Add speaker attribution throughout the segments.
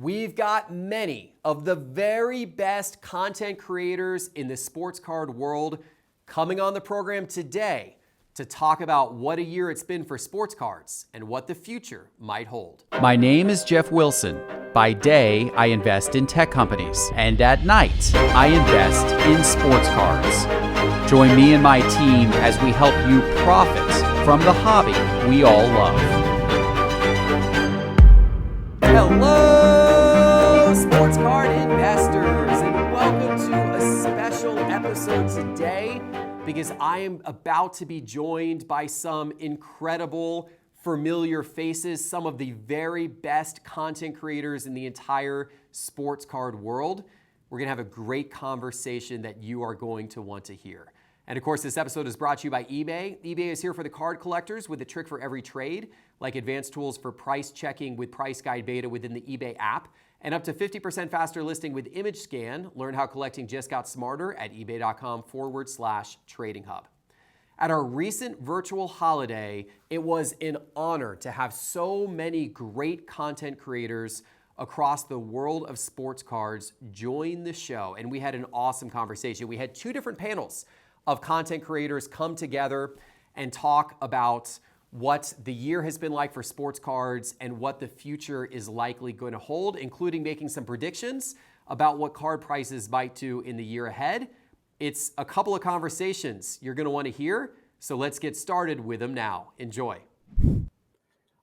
Speaker 1: We've got many of the very best content creators in the sports card world coming on the program today to talk about what a year it's been for sports cards and what the future might hold.
Speaker 2: My name is Jeff Wilson. By day, I invest in tech companies, and at night, I invest in sports cards. Join me and my team as we help you profit from the hobby we all love.
Speaker 1: Hello, sports card investors, and welcome to a special episode today because I am about to be joined by some incredible, familiar faces, some of the very best content creators in the entire sports card world. We're going to have a great conversation that you are going to want to hear. And of course, this episode is brought to you by eBay. eBay is here for the card collectors with a trick for every trade, like advanced tools for price checking with Price Guide Beta within the eBay app, and up to 50% faster listing with Image Scan. Learn how collecting just got smarter at ebay.com/trading hub. At our recent virtual holiday, it was an honor to have so many great content creators across the world of sports cards join the show, and we had an awesome conversation. We had two different panels of content creators come together and talk about what the year has been like for sports cards and what the future is likely going to hold, including making some predictions about what card prices might do in the year ahead. It's a couple of conversations you're going to want to hear, so let's get started with them now. Enjoy.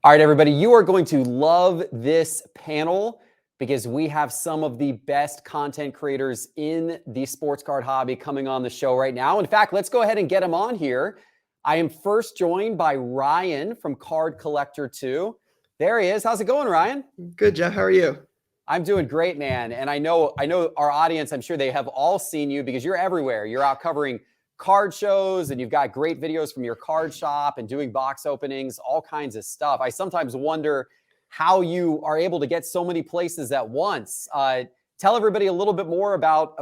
Speaker 1: All right, everybody, you are going to love this panel because we have some of the best content creators in the sports card hobby coming on the show right now. In fact, let's go ahead and get them on here. I am first joined by Ryan from Card Collector 2. There he is. How's it going, Ryan?
Speaker 3: Good, Jeff. How are you?
Speaker 1: I'm doing great, man. And I know our audience, I'm sure they have all seen you because you're everywhere. You're out covering card shows and you've got great videos from your card shop and doing box openings, all kinds of stuff. I sometimes wonder how you are able to get so many places at once. Tell everybody a little bit more about,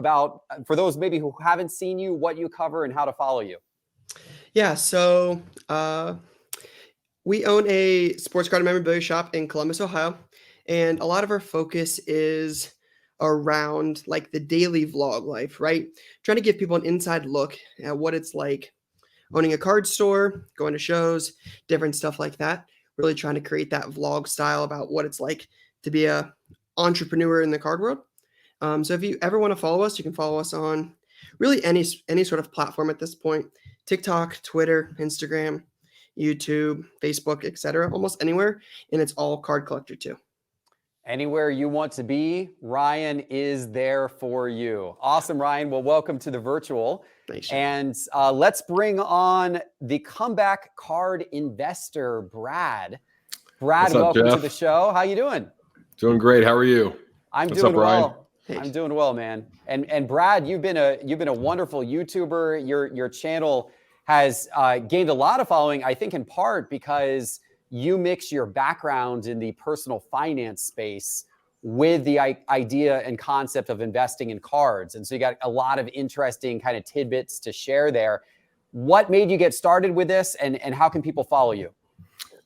Speaker 1: for those maybe who haven't seen you, what you cover and how to follow you.
Speaker 3: Yeah, so we own a sports card memorabilia shop in Columbus, Ohio, and a lot of our focus is around like the daily vlog life, right? Trying to give people an inside look at what it's like owning a card store, going to shows, different stuff like that. Really trying to create that vlog style about what it's like to be a entrepreneur in the card world. So if you ever want to follow us, you can follow us on really any sort of platform at this point. TikTok, Twitter, Instagram, YouTube, Facebook, etc. Almost anywhere. And it's all Card Collector 2.
Speaker 1: Anywhere you want to be, Ryan is there for you. Awesome, Ryan. Well, welcome to the virtual.
Speaker 3: Thanks.
Speaker 1: And let's bring on the comeback card investor, Brad. Brad,
Speaker 4: What's up,
Speaker 1: welcome
Speaker 4: Jeff?
Speaker 1: to the show. How you doing?
Speaker 4: Doing great. How are you?
Speaker 1: I'm
Speaker 4: What's
Speaker 1: doing
Speaker 4: up, Ryan?
Speaker 1: well. I'm doing well, man. And Brad, you've been a wonderful YouTuber. Your channel has gained a lot of following, I think in part because you mix your background in the personal finance space with the idea and concept of investing in cards. And so you got a lot of interesting kind of tidbits to share there. What made you get started with this and how can people follow you?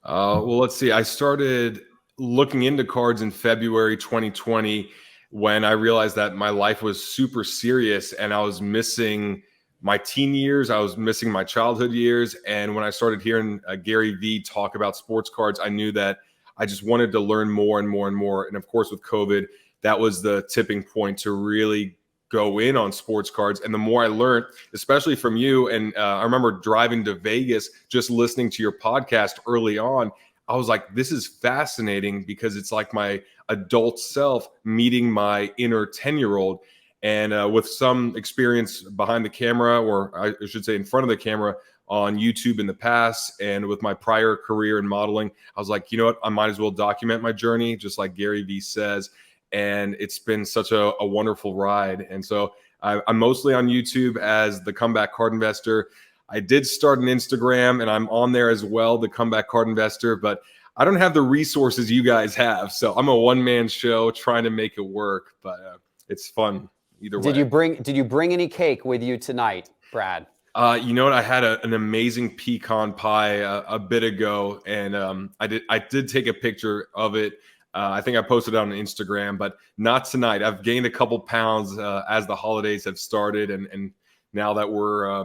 Speaker 4: Well, let's see. I started looking into cards in February 2020 when I realized that my life was super serious and I was missing my teen years. I was missing my childhood years. And when I started hearing Gary Vee talk about sports cards, I knew that I just wanted to learn more and more and more. And of course, with COVID, that was the tipping point to really go in on sports cards. And the more I learned, especially from you, and I remember driving to Vegas, just listening to your podcast early on, I was like, this is fascinating because it's like my adult self meeting my inner 10-year-old. And with some experience behind the camera, or I should say in front of the camera on YouTube in the past, and with my prior career in modeling, I was like, you know what, I might as well document my journey, just like Gary Vee says. And it's been such a wonderful ride. And so I'm mostly on YouTube as the Comeback Card Investor. I did start an Instagram, and I'm on there as well, the Comeback Card Investor, but I don't have the resources you guys have. So I'm a one-man show trying to make it work, but it's fun. Either way.
Speaker 1: Did you bring any cake with you tonight, Brad?
Speaker 4: You know what? I had an amazing pecan pie a bit ago, and I did take a picture of it I think I posted it on Instagram, but not tonight. I've gained a couple pounds as the holidays have started, and now that we're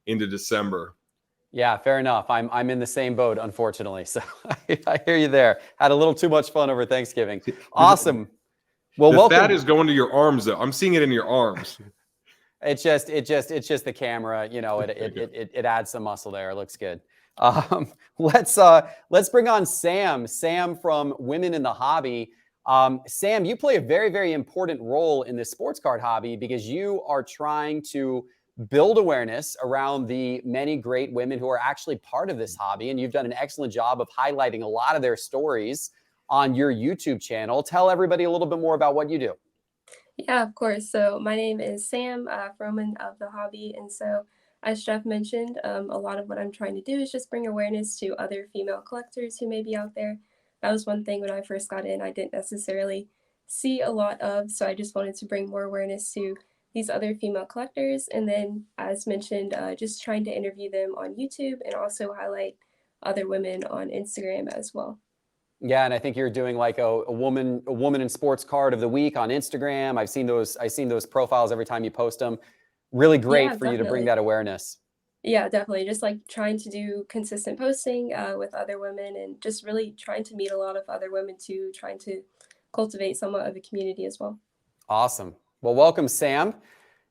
Speaker 4: into December.
Speaker 2: Yeah, fair enough. I'm in the same boat, unfortunately. So I hear you there. Had a little too much fun over Thanksgiving. Awesome. Well,
Speaker 4: The
Speaker 2: welcome.
Speaker 4: fat is going to your arms, though. I'm seeing it in your arms.
Speaker 2: It's just the camera. It adds some muscle there. It looks good. Let's bring on Sam. Sam from Women in the Hobby. Sam, you play a very, very important role in the sports card hobby because you are trying to build awareness around the many great women who are actually part of this hobby. And you've done an excellent job of highlighting a lot of their stories on your YouTube channel. Tell everybody a little bit more about what you do.
Speaker 5: Yeah, of course. So my name is Sam from Women of the Hobby. And so as Jeff mentioned, a lot of what I'm trying to do is just bring awareness to other female collectors who may be out there. That was one thing when I first got in, I didn't necessarily see a lot of. So I just wanted to bring more awareness to these other female collectors. And then, as mentioned, just trying to interview them on YouTube and also highlight other women on Instagram as well.
Speaker 2: Yeah, and I think you're doing like a woman in sports card of the week on Instagram. I've seen those profiles every time you post them. Really great for you to bring that awareness.
Speaker 5: Yeah, definitely. Just like trying to do consistent posting with other women and just really trying to meet a lot of other women too, trying to cultivate somewhat of a community as well.
Speaker 2: Awesome. Well, welcome, Sam.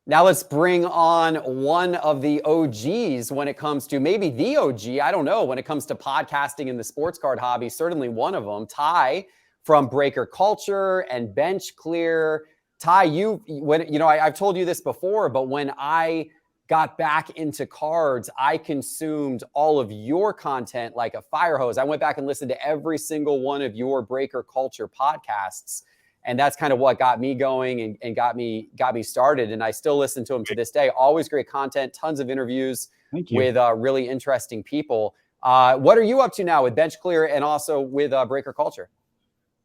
Speaker 2: Now let's bring on one of the OGs when it comes to maybe the OG. I don't know when it comes to podcasting in the sports card hobby. Certainly one of them, Ty from Breaker Culture and Bench Clear. Ty, I've told you this before, but when I got back into cards, I consumed all of your content like a fire hose. I went back and listened to every single one of your Breaker Culture podcasts. And that's kind of what got me going and got me started. And I still listen to them to this day. Always great content, tons of interviews with really interesting people. What are you up to now with Bench Clear and also with Breaker Culture?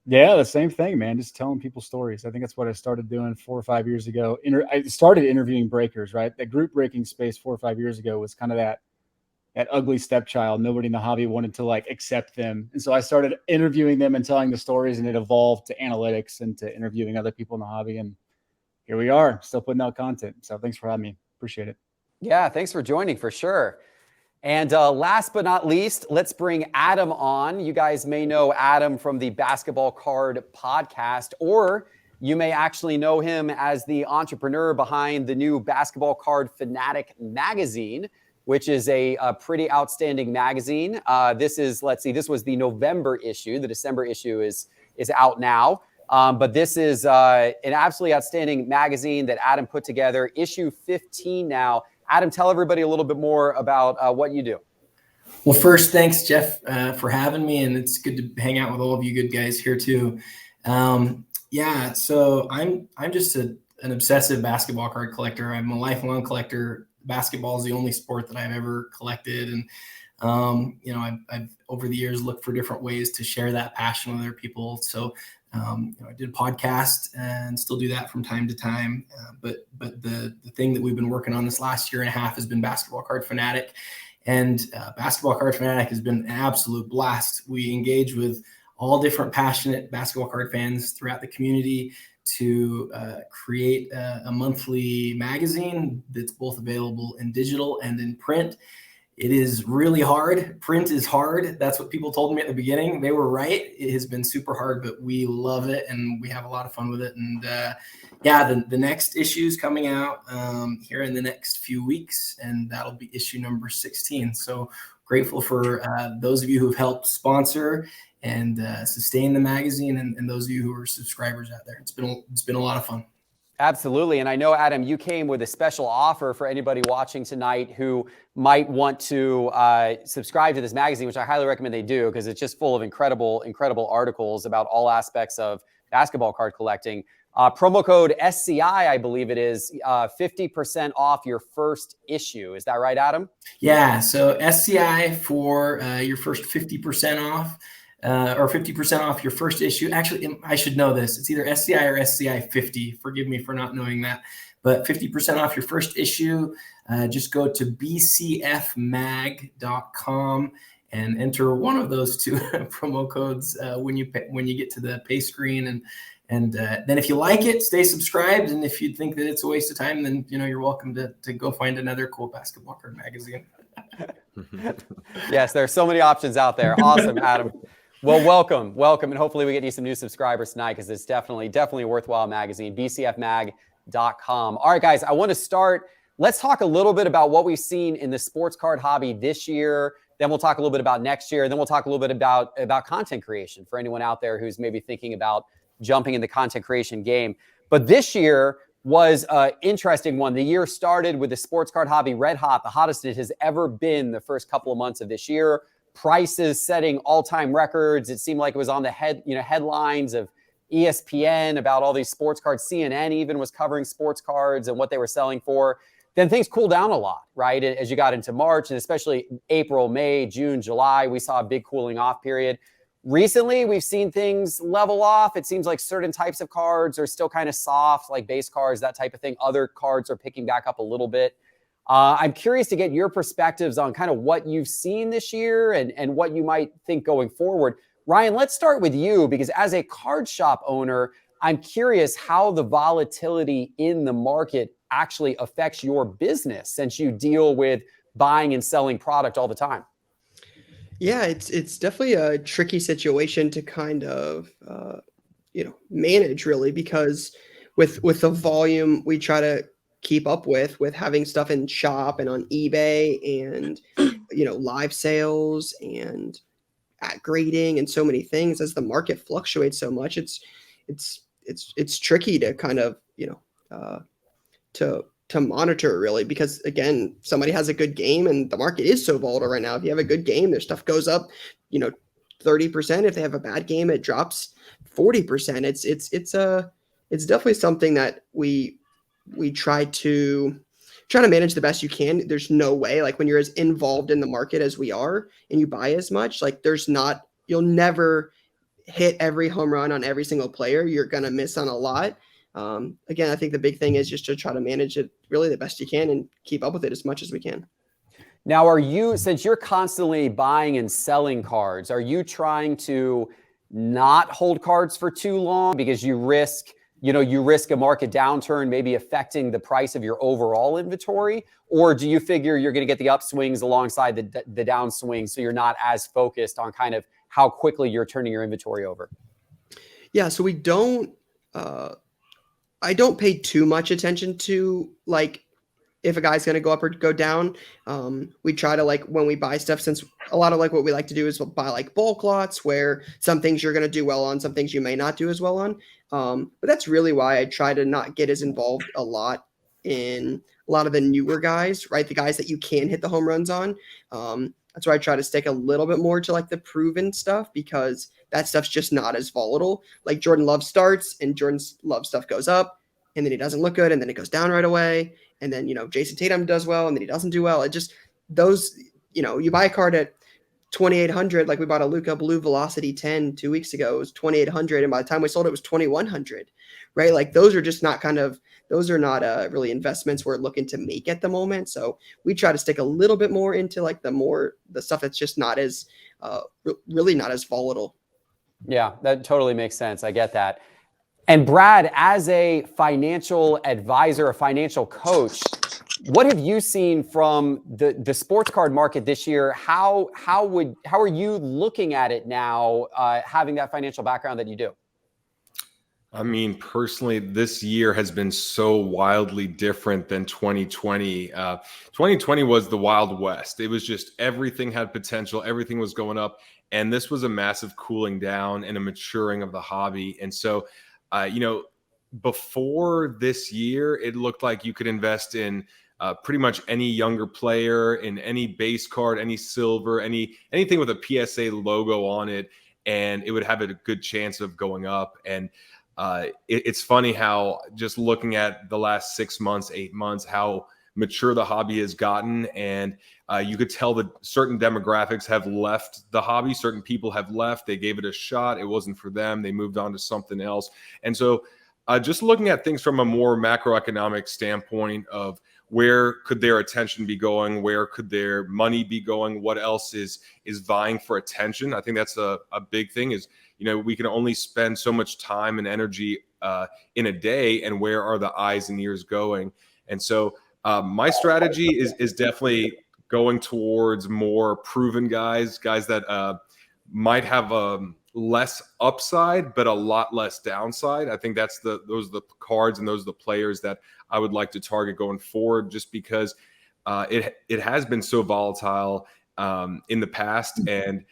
Speaker 6: Yeah, the same thing, man. Just telling people stories. I think that's what I started doing 4 or 5 years ago. I started interviewing breakers, right? That group breaking space 4 or 5 years ago was kind of that ugly stepchild. Nobody in the hobby wanted to like accept them. And so I started interviewing them and telling the stories, and it evolved to analytics and to interviewing other people in the hobby. And here we are, still putting out content. So thanks for having me. Appreciate it.
Speaker 2: Yeah, thanks for joining for sure. And last but not least, let's bring Adam on. You guys may know Adam from the Basketball Card Podcast, or you may actually know him as the entrepreneur behind the new Basketball Card Fanatic magazine, which is a pretty outstanding magazine. This was the November issue. The December issue is out now. But this is an absolutely outstanding magazine that Adam put together, issue 15 now. Adam, tell everybody a little bit more about what you do.
Speaker 7: Well, first, thanks, Jeff, for having me. And it's good to hang out with all of you good guys here too. So I'm just an obsessive basketball card collector. I'm a lifelong collector. Basketball is the only sport that I've ever collected. And, I've over the years looked for different ways to share that passion with other people. So, I did a podcast and still do that from time to time. But the thing that we've been working on this last year and a half has been Basketball Card Fanatic. And Basketball Card Fanatic has been an absolute blast. We engage with all different passionate basketball card fans throughout the community to create a monthly magazine that's both available in digital and in print. It is really hard. Print is hard. That's what people told me at the beginning. They were right. It has been super hard, but we love it and we have a lot of fun with it. And the next issue is coming out here in the next few weeks, and that'll be issue number 16. So grateful for those of you who've helped sponsor and sustain the magazine, and those of you who are subscribers out there. It's been a lot of fun.
Speaker 2: Absolutely. And I know, Adam, you came with a special offer for anybody watching tonight who might want to subscribe to this magazine, which I highly recommend they do because it's just full of incredible articles about all aspects of basketball card collecting. Promo code SCI, I believe it is, 50% off your first issue. Is that right, Adam?
Speaker 7: Yeah. So SCI for your first 50% off. Or 50% off your first issue. Actually, I should know this. It's either SCI or SCI 50. Forgive me for not knowing that. But 50% off your first issue. Just go to bcfmag.com and enter one of those two promo codes when you get to the pay screen. And then if you like it, stay subscribed. And if you think that it's a waste of time, then you're welcome to go find another cool basketball card magazine.
Speaker 2: Yes, there are so many options out there. Awesome, Adam. Well, welcome, and hopefully we get you some new subscribers tonight, because it's definitely a worthwhile magazine. bcfmag.com. All right, guys, I want to start. Let's talk a little bit about what we've seen in the sports card hobby this year. Then we'll talk a little bit about next year. And then we'll talk a little bit about content creation for anyone out there who's maybe thinking about jumping in the content creation game. But this year was an interesting one. The year started with the sports card hobby red hot, the hottest it has ever been the first couple of months of this year. Prices setting all-time records. It seemed like it was on the headlines of ESPN about all these sports cards. CNN even was covering sports cards and what they were selling for. Then things cooled down a lot, right? As you got into March, and especially April, May, June, July, we saw a big cooling off period. Recently, we've seen things level off. It seems like certain types of cards are still kind of soft, like base cards, that type of thing. Other cards are picking back up a little bit. I'm curious to get your perspectives on kind of what you've seen this year and what you might think going forward. Ryan, let's start with you, because as a card shop owner, I'm curious how the volatility in the market actually affects your business, since you deal with buying and selling product all the time.
Speaker 3: Yeah, it's definitely a tricky situation to kind of manage, really, because with the volume we try to keep up with having stuff in shop and on eBay and live sales and at grading and so many things. As the market fluctuates so much, it's tricky to kind of to monitor, really, because again, somebody has a good game and the market is so volatile right now. If you have a good game, their stuff goes up 30%. If they have a bad game, it drops 40%. It's definitely something that we try to manage the best you can. There's no way, like, when you're as involved in the market as we are and you buy as much, like, you'll never hit every home run on every single player. You're going to miss on a lot. Again, I think the big thing is just to try to manage it really the best you can and keep up with it as much as we can.
Speaker 2: Now, since you're constantly buying and selling cards, are you trying to not hold cards for too long because you risk a market downturn maybe affecting the price of your overall inventory? Or do you figure you're going to get the upswings alongside the downswings, so you're not as focused on kind of how quickly you're turning your inventory over?
Speaker 3: Yeah, so I don't pay too much attention to, like, if a guy's going to go up or go down. We try to, like, when we buy stuff, since a lot of, like, what we like to do is we'll buy, like, bulk lots where some things you're going to do well on, some things you may not do as well on. But that's really why I try to not get as involved a lot in a lot of the newer guys, right? The guys that you can hit the home runs on. That's why I try to stick a little bit more to, like, the proven stuff, because that stuff's just not as volatile. Like, Jordan Love starts and Jordan Love stuff goes up and then he doesn't look good and then it goes down right away. And then, Jason Tatum does well and then he doesn't do well. It just, those, you buy a card at 2,800, like we bought a Luka Blue Velocity 10 2 weeks ago. It was 2,800. And by the time we sold it, it was 2,100, right? Like, those are just not really investments we're looking to make at the moment. So we try to stick a little bit more into, like, the stuff that's just not as, really not as volatile.
Speaker 2: Yeah, that totally makes sense. I get that. And Brad, as a financial advisor, a financial coach, what have you seen from the sports card market this year? How are you looking at it now, having that financial background that you do?
Speaker 4: I mean, personally, this year has been so wildly different than 2020. 2020 was the Wild West. It was just everything had potential. Everything was going up. And this was a massive cooling down and a maturing of the hobby. And so, before this year, it looked like you could invest in pretty much any younger player, in any base card, any silver, anything with a PSA logo on it, and it would have a good chance of going up. And it's funny how, just looking at the last 6 months, 8 months, how mature the hobby has gotten. And you could tell that certain demographics have left the hobby. Certain people have left. They gave it a shot. It wasn't for them. They moved on to something else. And so just looking at things from a more macroeconomic standpoint of where could their attention be going? Where could their money be going? What else is vying for attention? I think that's a big thing is, we can only spend so much time and energy in a day, and where are the eyes and ears going? And so my strategy is definitely going towards more proven guys that might have less upside, but a lot less downside. I think those are the cards and those are the players that I would like to target going forward, just because it has been so volatile in the past, and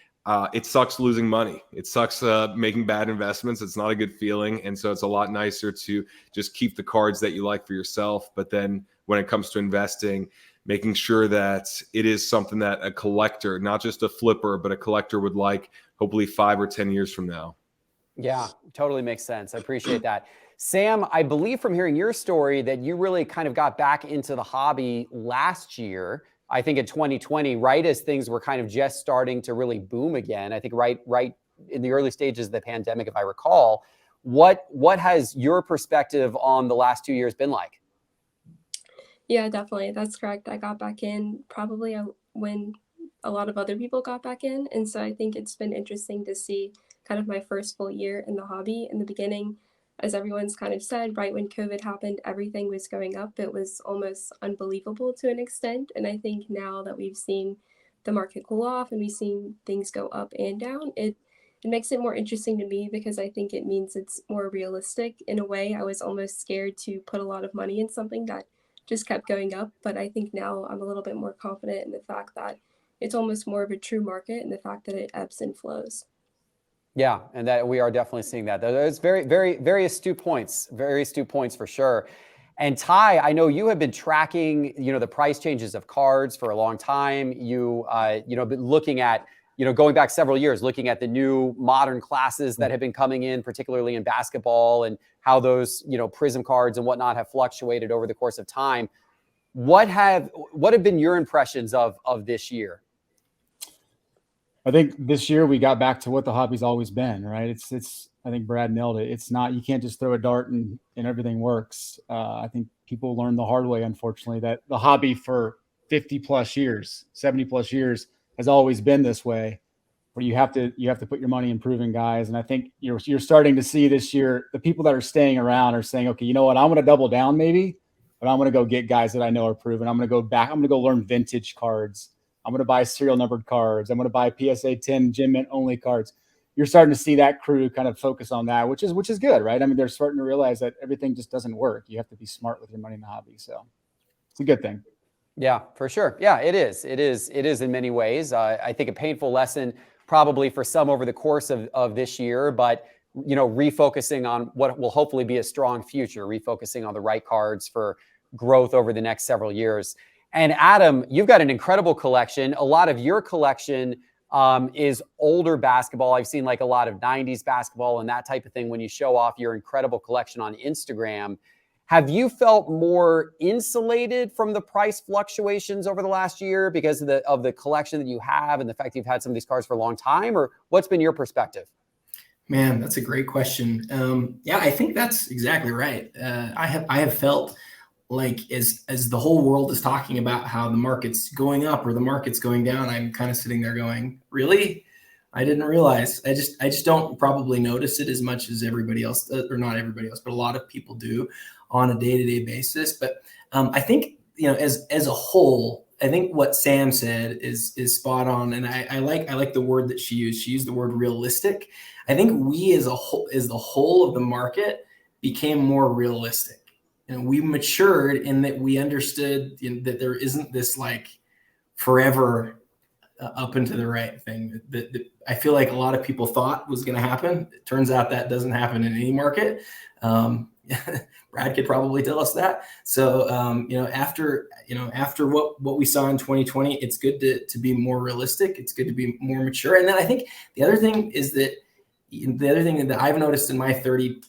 Speaker 4: it sucks losing money. It sucks making bad investments. It's not a good feeling. And so it's a lot nicer to just keep the cards that you like for yourself. But then when it comes to investing, making sure that it is something that a collector, not just a flipper, but a collector would like hopefully 5 or 10 years from now.
Speaker 1: Yeah, totally makes sense. I appreciate that. Sam, I believe from hearing your story that you really kind of got back into the hobby last year. I think in 2020, right as things were kind of just starting to really boom again. I think right in the early stages of the pandemic, if I recall. What has your perspective on the last 2 years been like?
Speaker 5: Yeah, definitely. That's correct. I got back in probably when a lot of other people got back in. And so I think it's been interesting to see kind of my first full year in the hobby. In the beginning, as everyone's kind of said, right when COVID happened, everything was going up. It was almost unbelievable to an extent. And I think now that we've seen the market cool off and we've seen things go up and down, it makes it more interesting to me because I think it means it's more realistic. In a way, I was almost scared to put a lot of money in something that just kept going up. But I think now I'm a little bit more confident in the fact that it's almost more of a true market and the fact that it ebbs and flows.
Speaker 1: Yeah, and that we are definitely seeing that. Those very astute points, for sure. And Ty, I know you have been tracking, the price changes of cards for a long time. You, been looking at, going back several years, looking at the new modern classes that have been coming in, particularly in basketball, and how those, prism cards and whatnot have fluctuated over the course of time. What have been your impressions of this year?
Speaker 6: I think this year we got back to what the hobby's always been, right? It's I think Brad nailed it. It's not, you can't just throw a dart and everything works. I think people learned the hard way, unfortunately, that the hobby for 50 plus years, 70 plus years has always been this way, where you have to put your money in proven guys. And I think you're starting to see this year, the people that are staying around are saying, okay, you know what? I'm going to double down maybe, but I'm going to go get guys that I know are proven. I'm going to go back. I'm going to go learn vintage cards. I'm going to buy serial numbered cards. I'm going to buy PSA 10 gem mint only cards. You're starting to see that crew kind of focus on that, which is good, right? I mean, they're starting to realize that everything just doesn't work. You have to be smart with your money in the hobby. So it's a good thing.
Speaker 1: Yeah, for sure. Yeah, it is. It is in many ways. I think a painful lesson probably for some over the course of this year, but refocusing on what will hopefully be a strong future, refocusing on the right cards for growth over the next several years. And Adam, you've got an incredible collection. A lot of your collection is older basketball. I've seen like a lot of 90s basketball and that type of thing when you show off your incredible collection on Instagram. Have you felt more insulated from the price fluctuations over the last year because of the collection that you have and the fact that you've had some of these cards for a long time? Or what's been your perspective?
Speaker 7: Man, that's a great question. Yeah, I think that's exactly right. I have felt like as the whole world is talking about how the market's going up or the market's going down, I'm kind of sitting there going, really? I didn't realize. I just don't probably notice it as much as everybody else, or not everybody else, but a lot of people do on a day-to-day basis. But I think, as a whole, I think what Sam said is spot on. And I like the word that she used. She used the word realistic. I think we as the whole of the market became more realistic. And we matured in that we understood that there isn't this like forever up and to the right thing that I feel like a lot of people thought was going to happen. It turns out that doesn't happen in any market. Brad could probably tell us that. So, after what we saw in 2020, it's good to be more realistic. It's good to be more mature. And then I think the other thing that I've noticed in my 30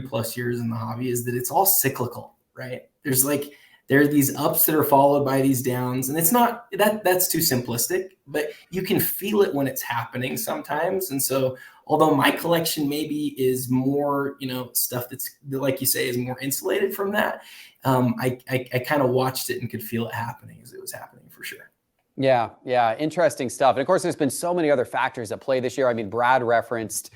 Speaker 7: plus years in the hobby is that it's all cyclical, right? There's like there are these ups that are followed by these downs, and it's not that's too simplistic, but you can feel it when it's happening sometimes. And so although my collection maybe is more, stuff that's, like you say, is more insulated from that, I kind of watched it and could feel it happening as it was happening for sure.
Speaker 1: Yeah, yeah, interesting stuff. And of course, there's been so many other factors at play this year. I mean, Brad referenced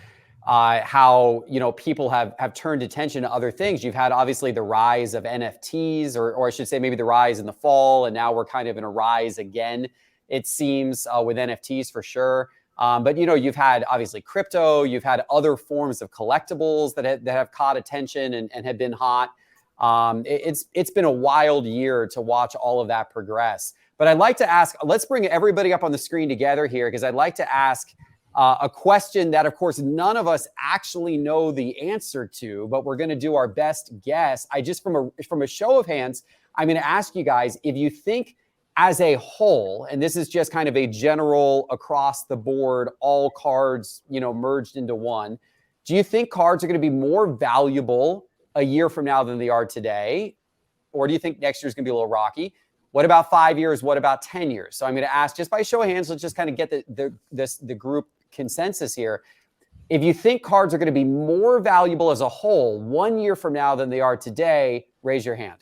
Speaker 1: how people have turned attention to other things. You've had obviously the rise of NFTs, or I should say maybe the rise in the fall, and now we're kind of in a rise again, it seems, with NFTs for sure. But you've had obviously crypto, you've had other forms of collectibles that have caught attention and have been hot. It's been a wild year to watch all of that progress. But I'd like to ask, let's bring everybody up on the screen together here, because I'd like to ask a question that, of course, none of us actually know the answer to, but we're going to do our best guess. From a show of hands, I'm going to ask you guys if you think as a whole, and this is just kind of a general across the board, all cards, merged into one. Do you think cards are going to be more valuable a year from now than they are today? Or do you think next year is going to be a little rocky? What about 5 years? What about 10 years? So I'm going to ask, just by show of hands, let's just kind of get the group consensus here. If you think cards are going to be more valuable as a whole 1 year from now than they are today, raise your hand.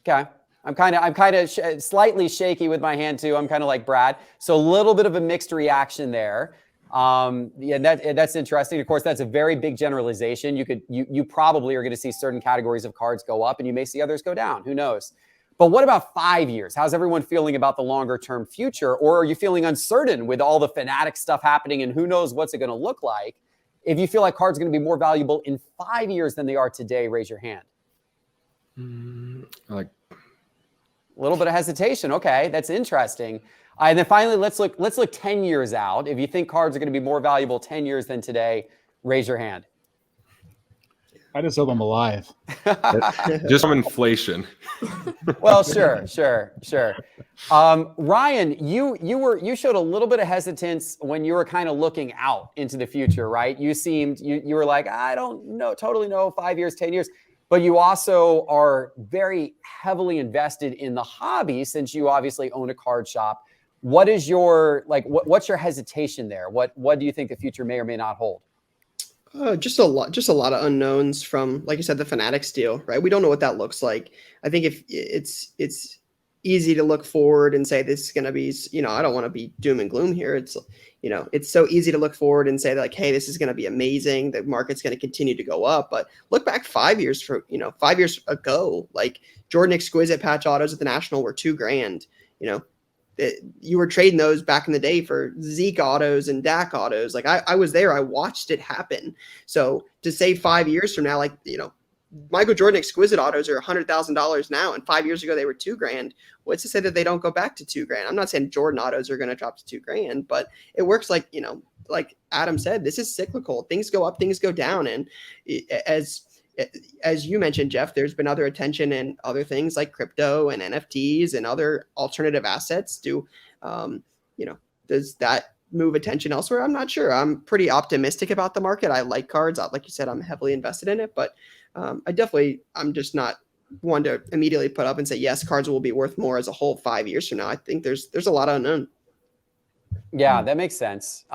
Speaker 1: Okay. I'm kind of slightly shaky with my hand too. I'm kind of like Brad. So a little bit of a mixed reaction there. That's interesting. Of course, that's a very big generalization. You probably are going to see certain categories of cards go up, and you may see others go down. Who knows? But what about 5 years? How's everyone feeling about the longer term future? Or are you feeling uncertain with all the Fanatic stuff happening and who knows what's it going to look like? If you feel like cards are going to be more valuable in 5 years than they are today, raise your hand.
Speaker 4: Like
Speaker 1: a little bit of hesitation. Okay, that's interesting. And then finally, let's look 10 years out. If you think cards are going to be more valuable 10 years than today, raise your hand.
Speaker 6: I just hope I'm alive.
Speaker 4: Just from inflation.
Speaker 1: Well, sure. Ryan, you showed a little bit of hesitance when you were kind of looking out into the future, right? You were like, I don't totally know 5 years, 10 years. But you also are very heavily invested in the hobby since you obviously own a card shop. What is your, what's your hesitation there? What do you think the future may or may not hold?
Speaker 3: Just a lot of unknowns from, like you said, the Fanatics deal, right? We don't know what that looks like. I think if it's easy to look forward and say this is going to be, I don't want to be doom and gloom here. It's, it's so easy to look forward and say like, hey, this is going to be amazing. The market's going to continue to go up. But look back 5 years 5 years ago, like Jordan Exquisite patch autos at the National were $2,000. You were trading those back in the day for Zeke autos and Dak autos. Like I was there, I watched it happen. So to say 5 years from now, Michael Jordan Exquisite autos are $100,000 now, and 5 years ago they were $2,000. What's to say that they don't go back to $2,000? I'm not saying Jordan autos are going to drop to $2,000, but it works like Adam said, this is cyclical. Things go up, things go down, and as you mentioned, Jeff, there's been other attention and other things like crypto and NFTs and other alternative assets. Does that move attention elsewhere? I'm not sure. I'm pretty optimistic about the market. I like cards. Like you said, I'm heavily invested in it, but I'm just not one to immediately put up and say, yes, cards will be worth more as a whole 5 years from now. I think there's a lot of unknown.
Speaker 1: Yeah, that makes sense.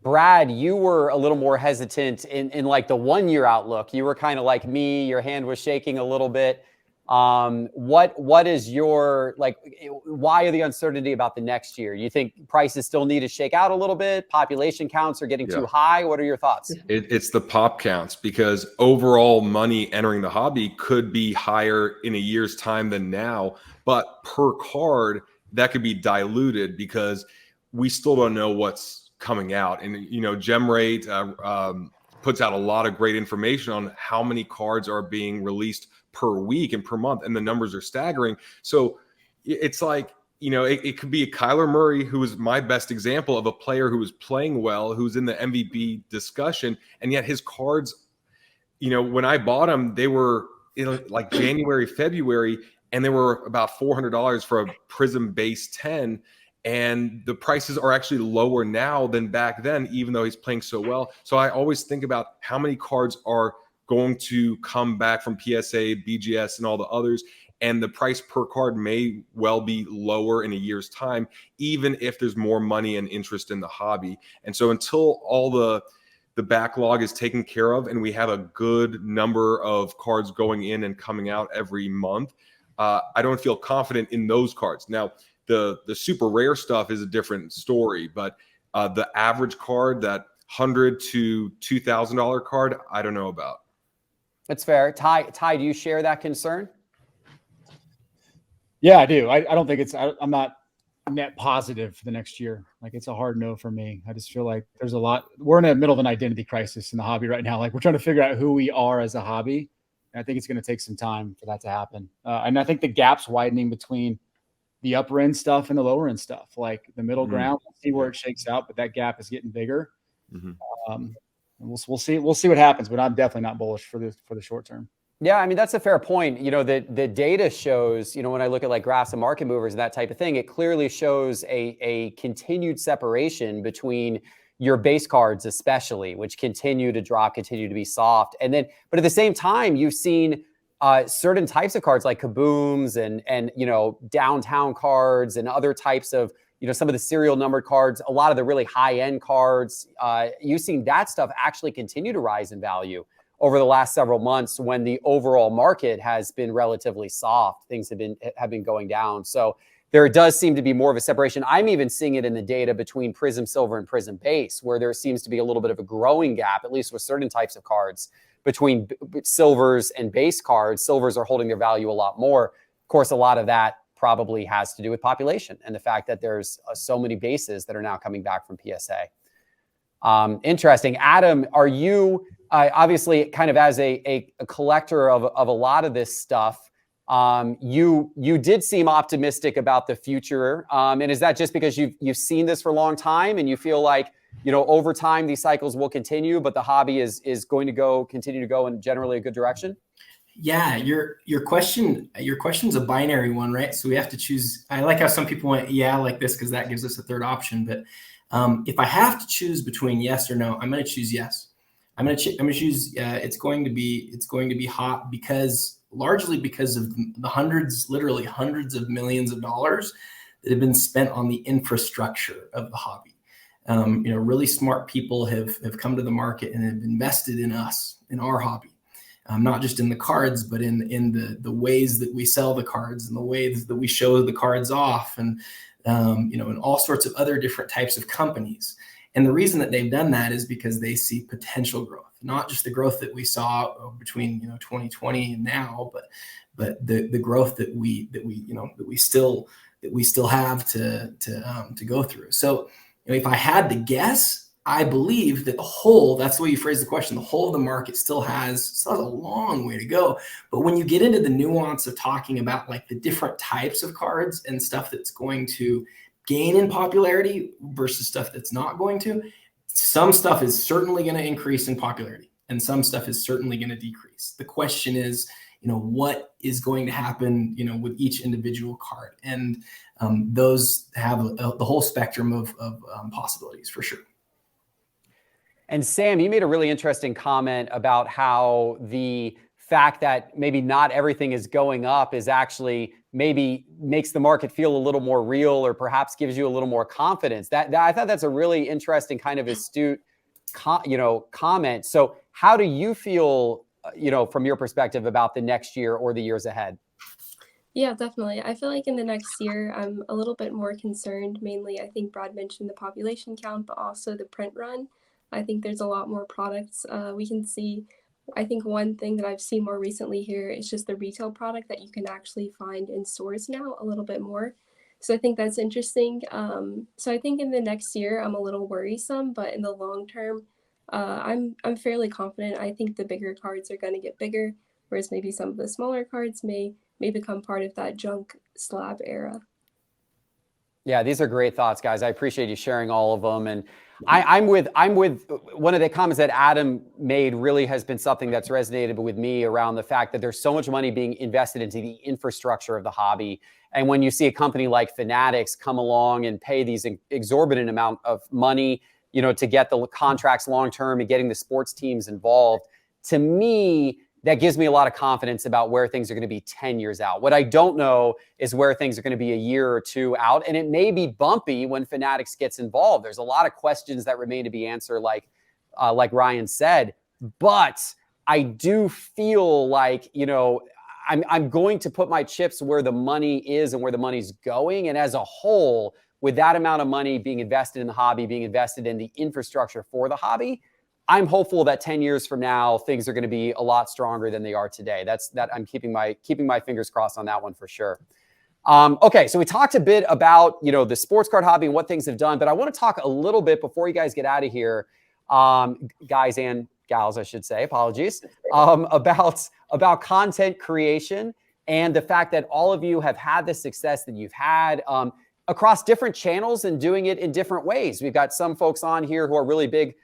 Speaker 1: Brad, you were a little more hesitant in like the 1 year outlook. You were kind of like me, your hand was shaking a little bit. What is your, why the uncertainty about the next year? You think prices still need to shake out a little bit? Population counts are getting too high? What are your thoughts?
Speaker 4: It's the pop counts, because overall money entering the hobby could be higher in a year's time than now, but per card that could be diluted because we still don't know what's coming out. And, GemRate puts out a lot of great information on how many cards are being released per week and per month, and the numbers are staggering. So it's like, it could be a Kyler Murray, who is my best example of a player who is playing well, who's in the MVP discussion, and yet his cards, when I bought them, they were in like January, February, and they were about $400 for a Prism base 10. And the prices are actually lower now than back then, even though he's playing so well. So I always think about how many cards are going to come back from PSA, BGS, and all the others, and the price per card may well be lower in a year's time, even if there's more money and interest in the hobby. And so until all the backlog is taken care of and we have a good number of cards going in and coming out every month, I don't feel confident in those cards. Now, the super rare stuff is a different story, but the average card, that $100 to $2,000 card, I don't know about.
Speaker 1: That's fair. Ty, do you share that concern?
Speaker 6: Yeah, I do. I don't think I'm not net positive for the next year. Like, it's a hard no for me. I just feel like there's a lot. We're in the middle of an identity crisis in the hobby right now. Like, we're trying to figure out who we are as a hobby. And I think it's going to take some time for that to happen. And I think the gap's widening between the upper end stuff and the lower end stuff, like the middle ground. We'll see where it shakes out, but that gap is getting bigger. And we'll see what happens, but I'm definitely not bullish for the short term.
Speaker 1: Yeah, I mean, that's a fair point. You know, the data shows, you know, when I look at like graphs and market movers and that type of thing, it clearly shows a continued separation between your base cards, especially, which continue to drop, continue to be soft. And then, but at the same time, you've seen certain types of cards like kabooms and, you know, downtown cards and other types of, you know, some of the serial numbered cards, a lot of the really high end cards, you've seen that stuff actually continue to rise in value over the last several months when the overall market has been relatively soft. Things have been going down. So there does seem to be more of a separation. I'm even seeing it in the data between Prism Silver and Prism Base, where there seems to be a little bit of a growing gap, at least with certain types of cards, between silvers and base cards. Silvers are holding their value a lot more. Of course, a lot of that probably has to do with population and the fact that there's so many bases that are now coming back from PSA. Interesting. Adam, are you obviously kind of as a collector of a lot of this stuff, you did seem optimistic about the future. And is that just because you've seen this for a long time and you feel like, you know, over time these cycles will continue, but the hobby is going to continue to go in generally a good direction?
Speaker 7: Yeah, your question's a binary one, right? So we have to choose. I like how some people went, yeah, like this, because that gives us a third option. But if I have to choose between yes or no, I'm going to choose yes. I'm going to choose. It's going to be hot largely because of the literally hundreds of millions of dollars that have been spent on the infrastructure of the hobby. You know, really smart people have come to the market and have invested in us, in our hobby. Not just in the cards, but in the ways that we sell the cards and the ways that we show the cards off, and you know, and all sorts of other different types of companies. And the reason that they've done that is because they see potential growth, not just the growth that we saw between 2020 and now, but the growth that we still have to go through. So, you know, if I had to guess, I believe that that's the way you phrase the question, the whole of the market still has a long way to go. But when you get into the nuance of talking about like the different types of cards and stuff that's going to gain in popularity versus stuff that's not going to, some stuff is certainly going to increase in popularity and some stuff is certainly going to decrease. The question is, you know, what is going to happen, you know, with each individual card, and those have the whole spectrum of possibilities for sure.
Speaker 1: And Sam, you made a really interesting comment about how the fact that maybe not everything is going up is actually maybe makes the market feel a little more real, or perhaps gives you a little more confidence. That I thought that's a really interesting kind of astute, comment. So how do you feel, from your perspective about the next year or the years ahead?
Speaker 5: Yeah, definitely. I feel like in the next year, I'm a little bit more concerned. Mainly, I think Brad mentioned the population count, but also the print run. I think there's a lot more products we can see. I think one thing that I've seen more recently here is just the retail product that you can actually find in stores now a little bit more. So I think that's interesting. So I think in the next year, I'm a little worrisome, but in the long term, I'm fairly confident. I think the bigger cards are going to get bigger, whereas maybe some of the smaller cards may become part of that junk slab era.
Speaker 1: Yeah, these are great thoughts, guys. I appreciate you sharing all of them. And I'm with one of the comments that Adam made really has been something that's resonated with me around the fact that there's so much money being invested into the infrastructure of the hobby. And when you see a company like Fanatics come along and pay these exorbitant amount of money, to get the contracts long-term and getting the sports teams involved,
Speaker 2: to me, that gives me a lot of confidence about where things are going to be 10 years out. What I don't know is where things are going to be a year or two out. And it may be bumpy when Fanatics gets involved. There's a lot of questions that remain to be answered, like Ryan said. But I do feel like, I'm going to put my chips where the money is and where the money's going. And as a whole, with that amount of money being invested in the hobby, being invested in the infrastructure for the hobby, I'm hopeful that 10 years from now, things are going to be a lot stronger than they are today. I'm keeping my fingers crossed on that one for sure. Okay, so we talked a bit about, the sports card hobby and what things have done, but I want to talk a little bit before you guys get out of here, guys and gals, I should say, apologies, about content creation and the fact that all of you have had the success that you've had across different channels and doing it in different ways. We've got some folks on here who are really big,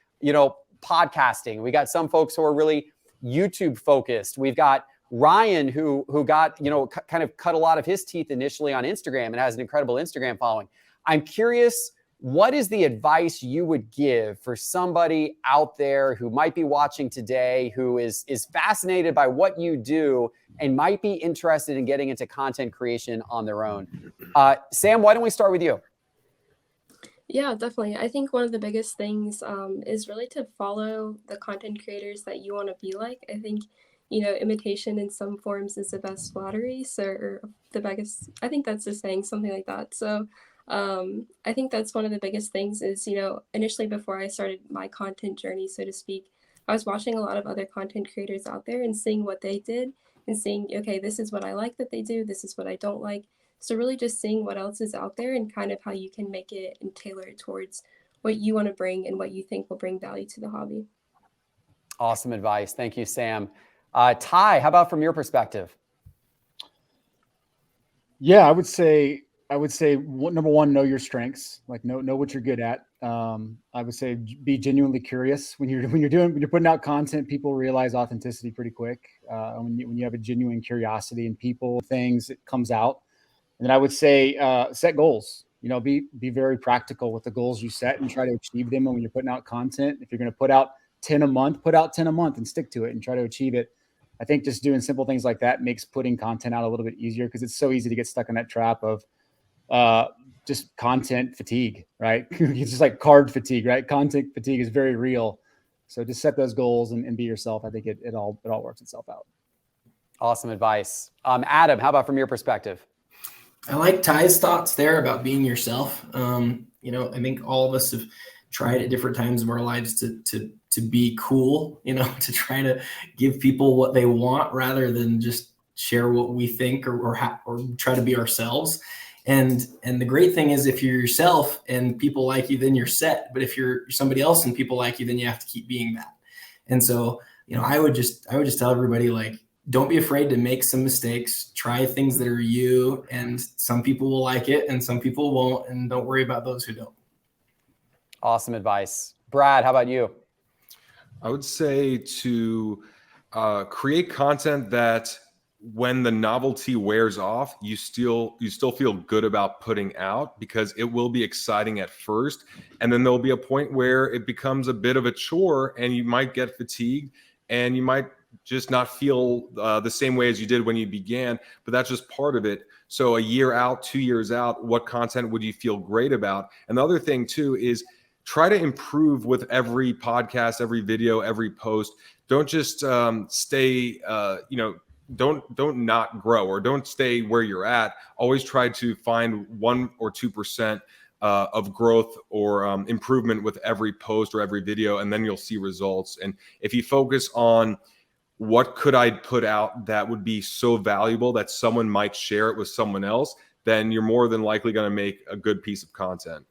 Speaker 2: podcasting. We got some folks who are really YouTube focused. We've got Ryan who got, kind of cut a lot of his teeth initially on Instagram and has an incredible Instagram following. I'm curious, what is the advice you would give for somebody out there who might be watching today, who is fascinated by what you do and might be interested in getting into content creation on their own? Sam, why don't we start with you?
Speaker 5: Yeah, definitely. I think one of the biggest things is really to follow the content creators that you want to be like. I think, imitation in some forms is the best flattery. So, or the biggest, I think that's the saying, something like that. So I think that's one of the biggest things is, initially before I started my content journey, so to speak, I was watching a lot of other content creators out there and seeing what they did and seeing, okay, this is what I like that they do. This is what I don't like. So really just seeing what else is out there and kind of how you can make it and tailor it towards what you want to bring and what you think will bring value to the hobby.
Speaker 2: Awesome advice. Thank you, Sam. Ty, how about from your perspective?
Speaker 6: Yeah, I would say number one, know your strengths, like know what you're good at. I would say be genuinely curious when you're putting out content. People realize authenticity pretty quick. When you have a genuine curiosity in people, things, it comes out. And then I would say set goals. Be very practical with the goals you set and try to achieve them. And when you're putting out content, if you're going to put out 10 a month, put out 10 a month and stick to it and try to achieve it. I think just doing simple things like that makes putting content out a little bit easier, because it's so easy to get stuck in that trap of just content fatigue, right? It's just like card fatigue, right? Content fatigue is very real. So just set those goals and be yourself. I think it all works itself out. Awesome advice.
Speaker 2: Adam, how about from your perspective?
Speaker 7: I like Ty's thoughts there about being yourself. I think all of us have tried at different times of our lives to be cool, to try to give people what they want rather than just share what we think or try to be ourselves. And the great thing is, if you're yourself and people like you, then you're set. But if you're somebody else and people like you, then you have to keep being that. And so, I would just tell everybody, like, don't be afraid to make some mistakes, try things that are you, and some people will like it and some people won't, and don't worry about those who don't.
Speaker 2: Awesome advice. Brad, how about you?
Speaker 4: I would say to create content that when the novelty wears off, you still feel good about putting out, because it will be exciting at first. And then there'll be a point where it becomes a bit of a chore and you might get fatigued and you might just not feel the same way as you did when you began, but that's just part of it. So a year out, 2 years out, what content would you feel great about? And the other thing too is try to improve with every podcast, every video, every post. Don't just stay, don't not grow, or don't stay where you're at. Always try to find 1 or 2% of growth or improvement with every post or every video, and then you'll see results. And if you focus on what could I put out that would be so valuable that someone might share it with someone else, then you're more than likely going to make a good piece of content.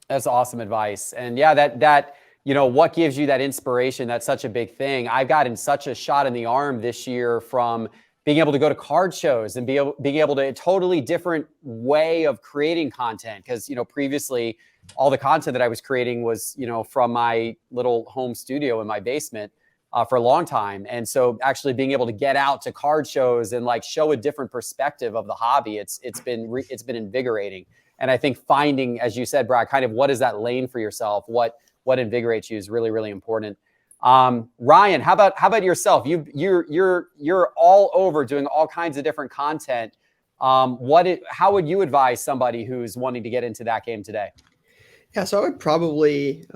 Speaker 2: That's awesome advice. And yeah, that what gives you that inspiration? That's such a big thing. I've gotten such a shot in the arm this year from being able to go to card shows and being able to a totally different way of creating content. Because, previously all the content that I was creating was, from my little home studio in my basement for a long time. And so actually being able to get out to card shows and like show a different perspective of the hobby, it's been invigorating. And I think finding, as you said, Brad, kind of what is that lane for yourself? What invigorates you is really, really important. Ryan, how about yourself? You're all over doing all kinds of different content. How would you advise somebody who's wanting to get into that game today?
Speaker 3: Yeah, so I would probably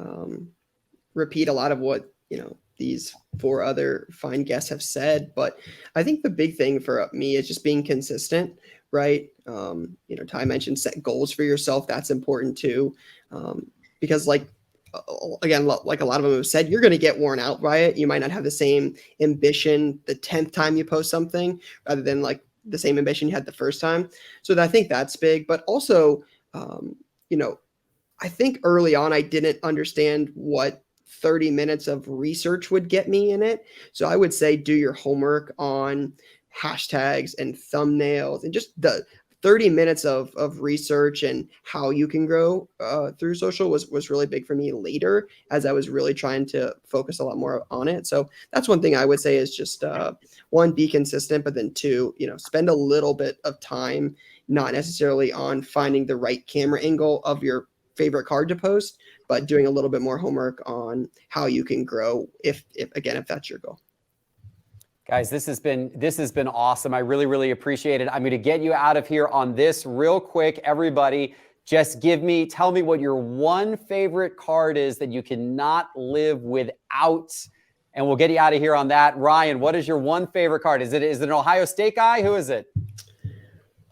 Speaker 3: repeat a lot of what these 4 other fine guests have said, but I think the big thing for me is just being consistent, right? Ty mentioned set goals for yourself. That's important too, because again, like a lot of them have said, you're going to get worn out by it. You might not have the same ambition the 10th time you post something, rather than like the same ambition you had the first time. So I think that's big, but also, I think early on I didn't understand what 30 minutes of research would get me in it. So I would say do your homework on hashtags and thumbnails and just the 30 minutes of research and how you can grow through social was really big for me later, as I was really trying to focus a lot more on it. So that's one thing I would say is just 1, be consistent, but then 2, spend a little bit of time, not necessarily on finding the right camera angle of your favorite card to post, but doing a little bit more homework on how you can grow if that's your goal.
Speaker 2: Guys, this has been awesome. I really, really appreciate it. I'm going to get you out of here on this real quick. Everybody, just tell me what your one favorite card is that you cannot live without, and we'll get you out of here on that. Ryan, what is your one favorite card? Is it an Ohio State guy? Who is it?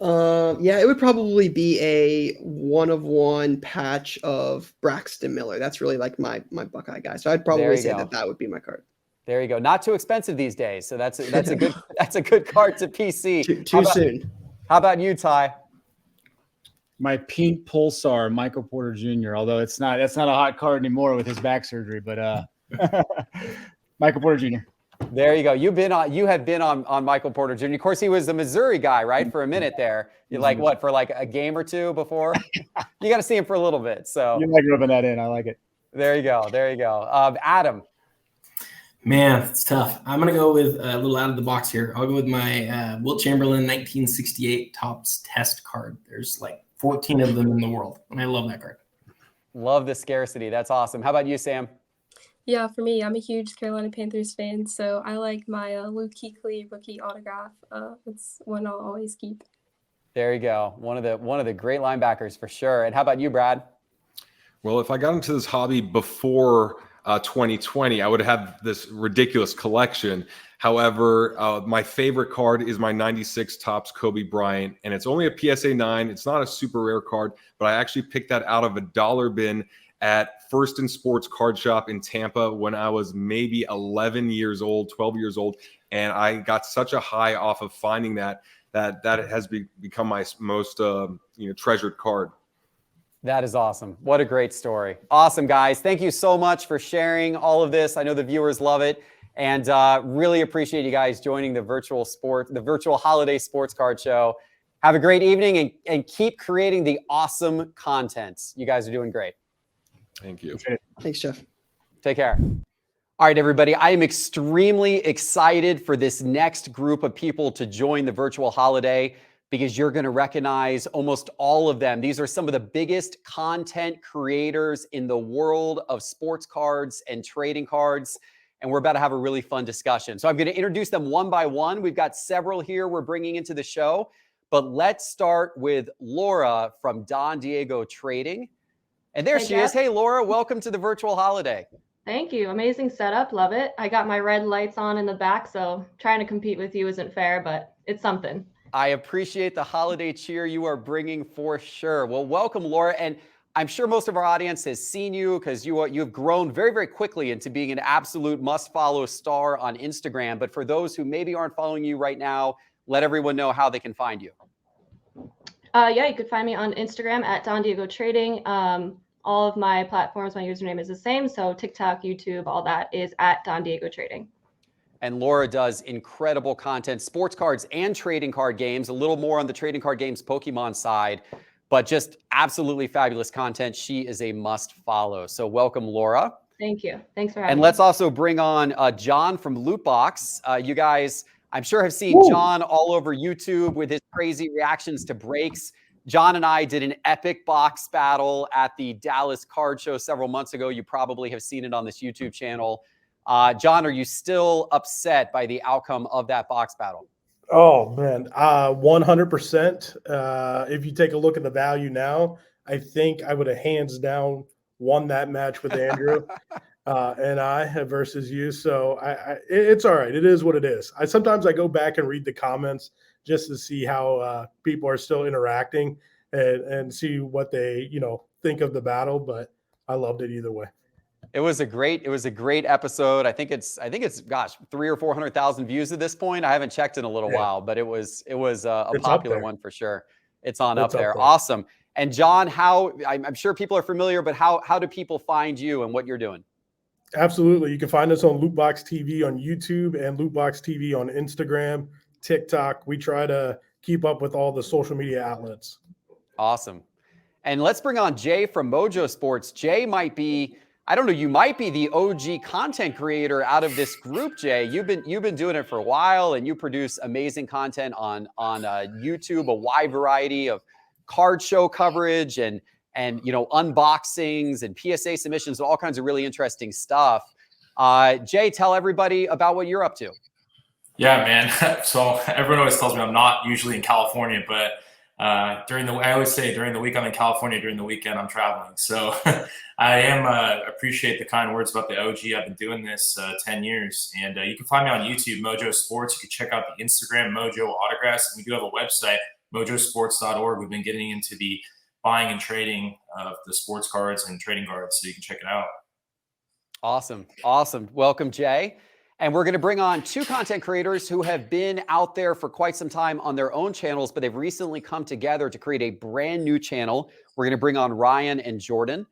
Speaker 3: Yeah, it would probably be a 1-of-1 patch of Braxton Miller. That's really like my Buckeye guy. So I'd probably say that would be my card.
Speaker 2: There you go. Not too expensive these days. So that's a good card to PC.
Speaker 3: Too soon.
Speaker 2: How about you, Ty?
Speaker 6: My pink Pulsar, Michael Porter Jr. Although that's not a hot card anymore with his back surgery, but Michael Porter Jr.
Speaker 2: There you go. You have been on Michael Porter Jr. Of course, he was a Missouri guy, right? For a minute there. You're like, what, for like a game or two before? You got to see him for a little bit. So
Speaker 6: you like rubbing that in. I like it.
Speaker 2: There you go. Adam.
Speaker 7: Man, it's tough. I'm going to go with a little out of the box here. I'll go with my Wilt Chamberlain 1968 Topps Test card. There's like 14 of them in the world, and I love that card.
Speaker 2: Love the scarcity. That's awesome. How about you, Sam?
Speaker 5: Yeah, for me, I'm a huge Carolina Panthers fan, so I like my Luke Kuechly rookie autograph. It's one I'll always keep.
Speaker 2: There you go. One of the great linebackers for sure. And how about you, Brad?
Speaker 4: Well, if I got into this hobby before 2020, I would have this ridiculous collection. However, my favorite card is my 96 Topps Kobe Bryant, and it's only a PSA 9. It's not a super rare card, but I actually picked that out of a dollar bin at First and Sports Card Shop in Tampa when I was maybe 11 years old, 12 years old, and I got such a high off of finding that has become my most treasured card.
Speaker 2: That is awesome. What a great story. Awesome, guys. Thank you so much for sharing all of this. I know the viewers love it, and really appreciate you guys joining the virtual holiday sports card show. Have a great evening and keep creating the awesome content. You guys are doing great.
Speaker 4: Thank you.
Speaker 3: Thanks, Jeff.
Speaker 2: Take care. All right, everybody. I am extremely excited for this next group of people to join the virtual holiday, because you're going to recognize almost all of them. These are some of the biggest content creators in the world of sports cards and trading cards, and we're about to have a really fun discussion. So I'm going to introduce them one by one. We've got several here we're bringing into the show, but let's start with Laura from Don Diego Trading. And there she is. Hey, Laura, welcome to the virtual holiday.
Speaker 8: Thank you. Amazing setup. Love it. I got my red lights on in the back, so trying to compete with you isn't fair, but it's something.
Speaker 2: I appreciate the holiday cheer you are bringing for sure. Well, welcome, Laura. And I'm sure most of our audience has seen you because you've grown very, very quickly into being an absolute must-follow star on Instagram. But for those who maybe aren't following you right now, let everyone know how they can find you.
Speaker 8: Yeah, you could find me on Instagram at Don Diego Trading. All of my platforms, my username is the same. So TikTok, YouTube, all that is at Don Diego Trading.
Speaker 2: And Laura does incredible content, sports cards and trading card games, a little more on the trading card games Pokemon side, but just absolutely fabulous content. She is a must follow. So welcome, Laura.
Speaker 8: Thank you. Thanks for having me.
Speaker 2: And let's also bring on John from Lootbox. You guys, I'm sure, have seen John all over YouTube with his crazy reactions to breaks. John and I did an epic box battle at the Dallas Card Show several months ago. You probably have seen it on this YouTube channel.
Speaker 1: John, are you still upset by the outcome of that box battle?
Speaker 9: Oh man, 100%. If you take a look at the value now, I think I would have hands down won that match with Andrew and I versus you. So it's all right. It is what it is. Sometimes I go back and read the comments just to see how people are still interacting and see what they think of the battle. But I loved it either way.
Speaker 1: It was a great episode. I think it's gosh, 300,000 or 400,000 views at this point. I haven't checked in a little while, but it was a popular one for sure. It's up there. Awesome. And John, I'm sure people are familiar, but how do people find you and what you're doing?
Speaker 9: Absolutely. You can find us on Lootbox TV on YouTube and Lootbox TV on Instagram, TikTok. We try to keep up with all the social media outlets.
Speaker 1: Awesome. And let's bring on Jay from Mojo Sports. Jay might be, I don't know, you might be the OG content creator out of this group, Jay. You've been doing it for a while, and you produce amazing content on YouTube, a wide variety of card show coverage and unboxings and PSA submissions, all kinds of really interesting stuff. Jay, tell everybody about what you're up to.
Speaker 10: Yeah, man. So everyone always tells me I'm not usually in California, but I always say during the week I'm in California, during the weekend I'm traveling. So I appreciate the kind words about the OG. I've been doing this 10 years, and you can find me on YouTube, Mojo Sports. You can check out the Instagram, Mojo Autographs. And we do have a website, mojosports.org. We've been getting into the buying and trading of the sports cards and trading cards, so you can check it out.
Speaker 1: Awesome. Welcome, Jay. And we're going to bring on two content creators who have been out there for quite some time on their own channels, but they've recently come together to create a brand new channel. We're going to bring on Ryan and Jordan.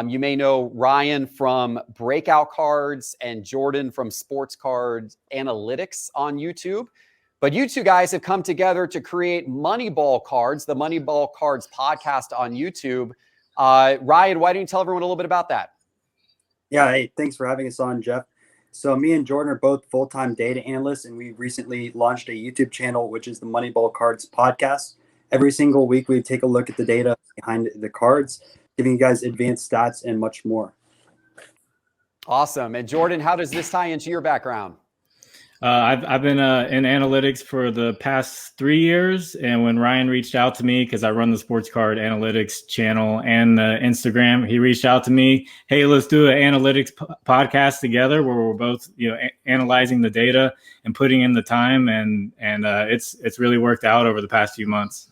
Speaker 1: You may know Ryan from Breakout Cards and Jordan from Sports Cards Analytics on YouTube. But you two guys have come together to create Moneyball Cards, the Moneyball Cards podcast on YouTube. Ryan, why don't you tell everyone a little bit about that?
Speaker 11: Yeah, hey, thanks for having us on, Jeff. So me and Jordan are both full-time data analysts, and we recently launched a YouTube channel, which is the Moneyball Cards podcast. Every single week, we take a look at the data behind the cards, giving you guys advanced stats and much more.
Speaker 1: Awesome. And Jordan, how does this tie into your background?
Speaker 12: I've been in analytics for the past 3 years, and when Ryan reached out to me, because I run the Sports Card Analytics channel and Instagram, he reached out to me, hey, let's do an analytics podcast together where we're both analyzing the data and putting in the time, and it's really worked out over the past few months.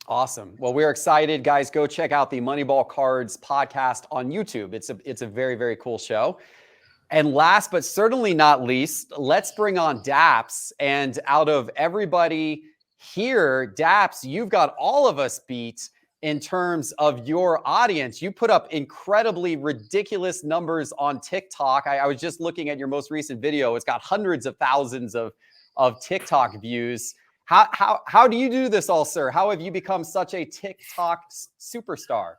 Speaker 1: Awesome. Well, we're excited, guys. Go check out the Moneyball Cards podcast on YouTube. It's a very, very cool show. And last but certainly not least, let's bring on Daps. And out of everybody here, Daps, you've got all of us beat in terms of your audience. You put up incredibly ridiculous numbers on TikTok. I was just looking at your most recent video. It's got hundreds of thousands of TikTok views. How do you do this all, sir? How have you become such a TikTok superstar?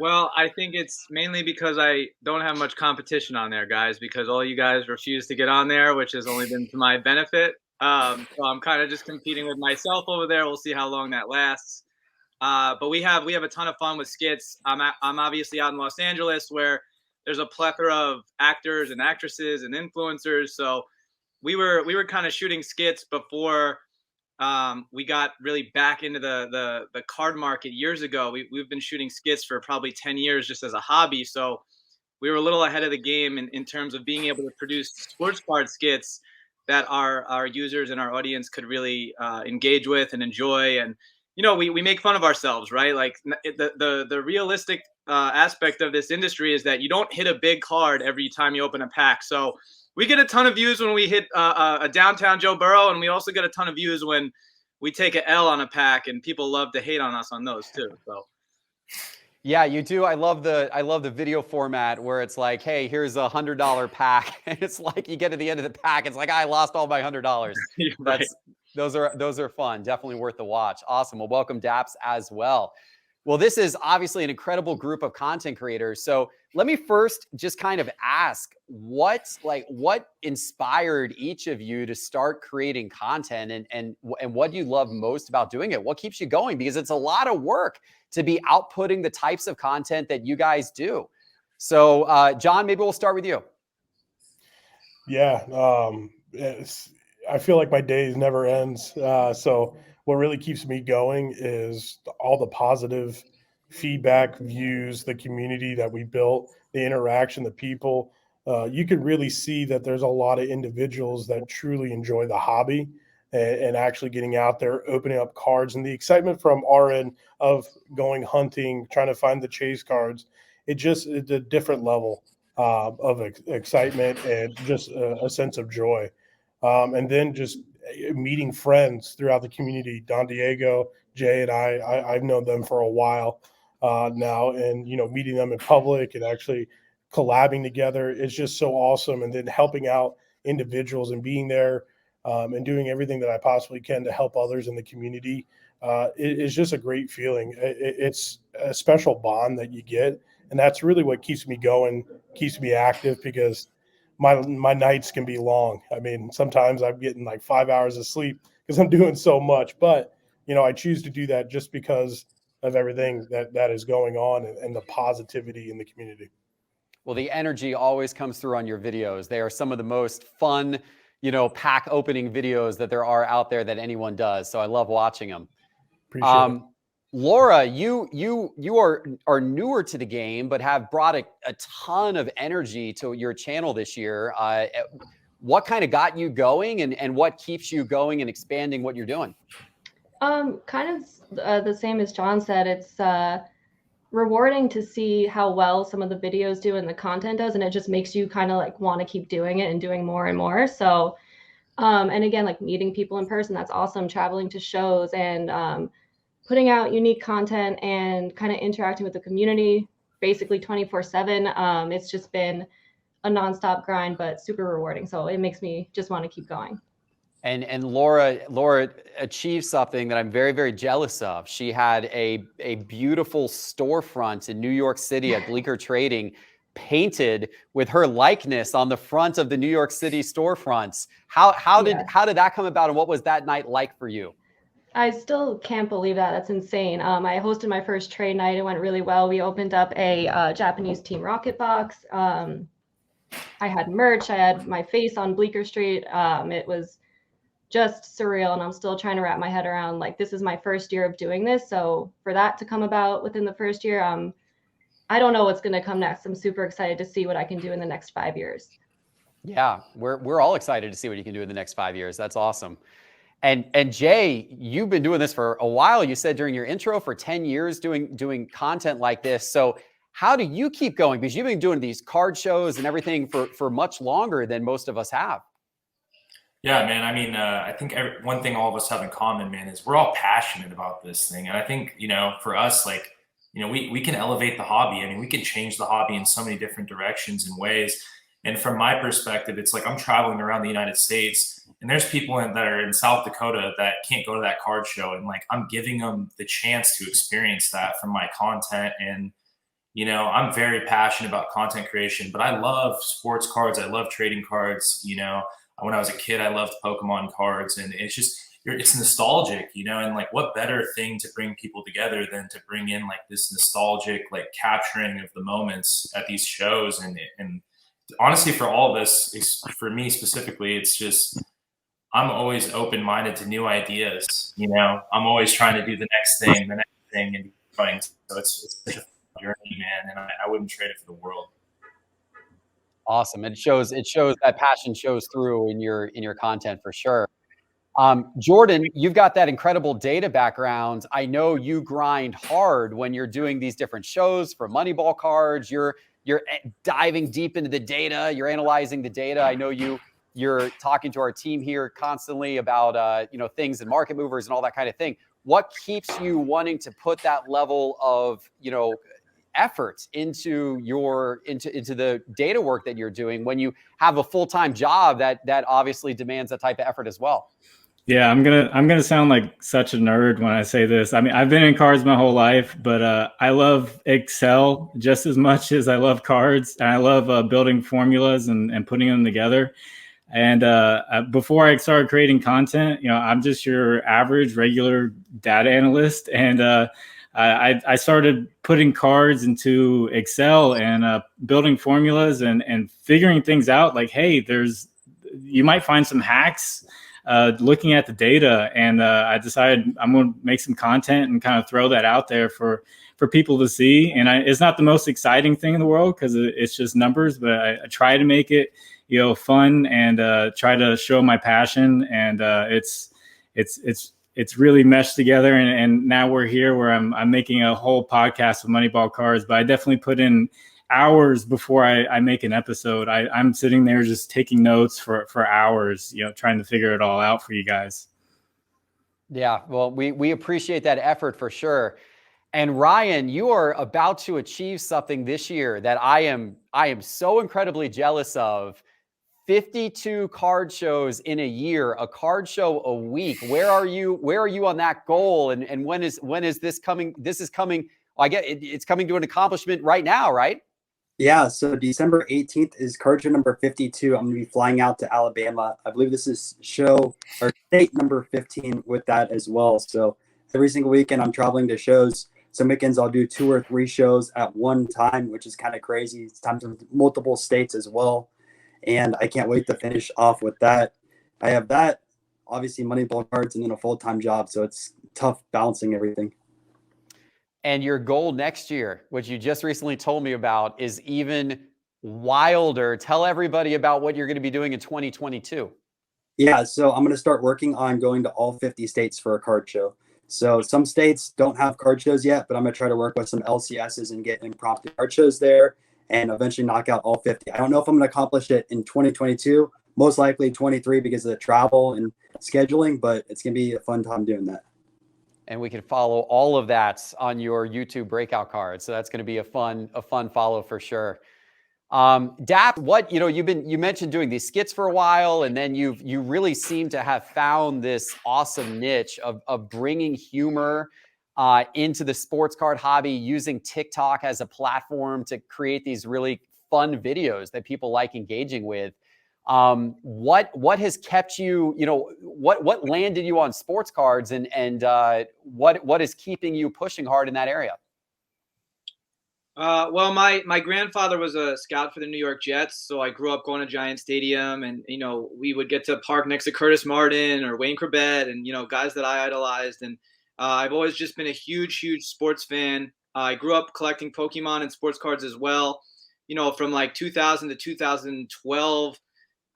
Speaker 13: Well, I think it's mainly because I don't have much competition on there, guys, because all you guys refuse to get on there, which has only been to my benefit. So I'm kind of just competing with myself over there. We'll see how long that lasts. But we have a ton of fun with skits. I'm obviously out in Los Angeles, where there's a plethora of actors and actresses and influencers. So we were kind of shooting skits before we got really back into the card market years ago. We've been shooting skits for probably 10 years just as a hobby. So we were a little ahead of the game in terms of being able to produce sports card skits that our users and our audience could really engage with and enjoy. And, we make fun of ourselves, right? Like the realistic aspect of this industry is that you don't hit a big card every time you open a pack. So we get a ton of views when we hit a downtown Joe Burrow, and we also get a ton of views when we take an L on a pack, and people love to hate on us on those too. So,
Speaker 1: yeah, you do. I love the video format where it's like, hey, here's $100 pack, and it's like you get to the end of the pack, it's like I lost all my $100.
Speaker 13: Right.
Speaker 1: Those are fun. Definitely worth the watch. Awesome. Well, welcome Daps as well. Well, this is obviously an incredible group of content creators. So let me first just kind of ask what inspired each of you to start creating content, and what do you love most about doing it? What keeps you going? Because it's a lot of work to be outputting the types of content that you guys do. So John, maybe we'll start with you.
Speaker 9: Yeah. I feel like my days never ends. So what really keeps me going is all the positive feedback, views, the community that we built, the interaction, the people. You can really see that there's a lot of individuals that truly enjoy the hobby and actually getting out there, opening up cards, and the excitement from our end of going hunting, trying to find the chase cards. It's a different level of excitement and just a sense of joy. And then just meeting friends throughout the community. Don Diego, Jay, and I've known them for a while now, and meeting them in public and actually collabing together is just so awesome. And then helping out individuals and being there and doing everything that I possibly can to help others in the community is just a great feeling. It's a special bond that you get, and that's really what keeps me going, keeps me active, because my nights can be long. I mean, sometimes I'm getting like 5 hours of sleep because I'm doing so much, but I choose to do that just because of everything that is going on and the positivity in the community.
Speaker 1: Well, the energy always comes through on your videos. They are some of the most fun, pack opening videos that there are out there that anyone does. So I love watching them.
Speaker 9: Appreciate it.
Speaker 1: Laura, you are newer to the game, but have brought a ton of energy to your channel this year. What kind of got you going, and what keeps you going and expanding what you're doing?
Speaker 8: Kind of the same as John said. It's rewarding to see how well some of the videos do and the content does, and it just makes you kind of like want to keep doing it and doing more and more. So, and again, like meeting people in person, that's awesome. Traveling to shows and putting out unique content and kind of interacting with the community basically 24/7. It's just been a nonstop grind, but super rewarding. So it makes me just want to keep going.
Speaker 1: And Laura achieved something that I'm very, very jealous of. She had a beautiful storefront in New York City at Bleecker Trading, painted with her likeness on the front of the New York City storefronts. How did that come about, and what was that night like for you?
Speaker 8: I still can't believe that. That's insane. I hosted my first trade night. It went really well. We opened up a Japanese Team Rocket box. I had merch. I had my face on Bleecker Street. It was just surreal, and I'm still trying to wrap my head around, like, this is my first year of doing this. So for that to come about within the first year, I don't know what's going to come next. I'm super excited to see what I can do in the next 5 years.
Speaker 1: Yeah, we're all excited to see what you can do in the next 5 years. That's awesome. And Jay, you've been doing this for a while. You said during your intro, for 10 years doing content like this. So how do you keep going? Because you've been doing these card shows and everything for much longer than most of us have.
Speaker 10: Yeah, man. I mean, I think one thing all of us have in common, man, is we're all passionate about this thing. And I think, for us, like, we can elevate the hobby. I mean, we can change the hobby in so many different directions and ways. And from my perspective, it's like I'm traveling around the United States, and there's people that are in South Dakota that can't go to that card show. And like, I'm giving them the chance to experience that from my content. And, I'm very passionate about content creation, but I love sports cards. I love trading cards. When I was a kid, I loved Pokemon cards, and it's just, it's nostalgic, and like, what better thing to bring people together than to bring in like this nostalgic, like, capturing of the moments at these shows. And honestly, for all of us, for me specifically, it's just, I'm always open-minded to new ideas. I'm always trying to do the next thing, and going. So it's such a fun journey, man, and I wouldn't trade it for the world.
Speaker 1: Awesome. It shows that passion shows through in your content for sure. Jordan, you've got that incredible data background. I know you grind hard when you're doing these different shows for Moneyball cards. You're diving deep into the data. You're analyzing the data. I know you're talking to our team here constantly about things and market movers and all that kind of thing. What keeps you wanting to put that level of effort into the data work that you're doing when you have a full-time job that obviously demands that type of effort as well?
Speaker 12: Yeah, I'm gonna sound like such a nerd when I say this. I mean, I've been in cards my whole life, but I love Excel just as much as I love cards, and I love building formulas and putting them together. And before I started creating content, I'm just your average regular data analyst, and I started putting cards into Excel and building formulas and figuring things out. Like, hey, there's you might find some hacks looking at the data. And I decided I'm going to make some content and kind of throw that out there for people to see. And it's not the most exciting thing in the world because it's just numbers, but I try to make it, fun and try to show my passion. And it's really meshed together. And now we're here where I'm making a whole podcast of Moneyball cards, but I definitely put in hours before I make an episode. I'm sitting there just taking notes for hours, trying to figure it all out for you guys.
Speaker 2: Yeah, well, we appreciate that effort for sure. And Ryan, you are about to achieve something this year that I am so incredibly jealous of. 52 card shows in a year, a card show a week. Where are you on that goal? And when is this coming? This is coming. I get it's coming to an accomplishment right now, right?
Speaker 11: Yeah, so December 18th is card show number 52. I'm going to be flying out to Alabama. I believe this is show or state number 15 with that as well. So every single weekend I'm traveling to shows. Some weekends I'll do 2 or 3 shows at one time, which is kind of crazy. It's times in multiple states as well. And I can't wait to finish off with that. I have that, obviously Moneyball cards, and then a full-time job. So it's tough balancing everything.
Speaker 2: And your goal next year, which you just recently told me about, is even wilder. Tell everybody about what you're going to be doing in 2022.
Speaker 11: Yeah, so I'm going to start working on going to all 50 states for a card show. So some states don't have card shows yet, but I'm going to try to work with some LCSs and get impromptu card shows there and eventually knock out all 50. I don't know if I'm going to accomplish it in 2022, most likely 23 because of the travel and scheduling, but it's going to be a fun time doing that.
Speaker 2: And we can follow all of that on your YouTube breakout card. So that's going to be a fun follow for sure. Dap, you mentioned doing these skits for a while, and then you really seem to have found this awesome niche of bringing humor into the sports card hobby, using TikTok as a platform to create these really fun videos that people like engaging with. What has kept you, what landed you on sports cards, and what is keeping you pushing hard in that area?
Speaker 13: Well, my grandfather was a scout for the New York Jets, so I grew up going to Giant Stadium, and we would get to park next to Curtis Martin or Wayne Corbett, and guys that I idolized, and I've always just been a huge sports fan. I grew up collecting Pokemon and sports cards as well. From like 2000 to 2012,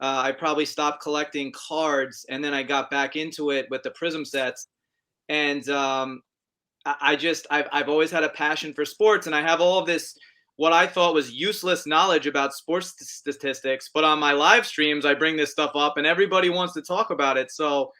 Speaker 13: I probably stopped collecting cards, and then I got back into it with the Prism sets, and I've always had a passion for sports, and I have all of this, what I thought was useless knowledge about sports statistics, but on my live streams, I bring this stuff up and everybody wants to talk about it. So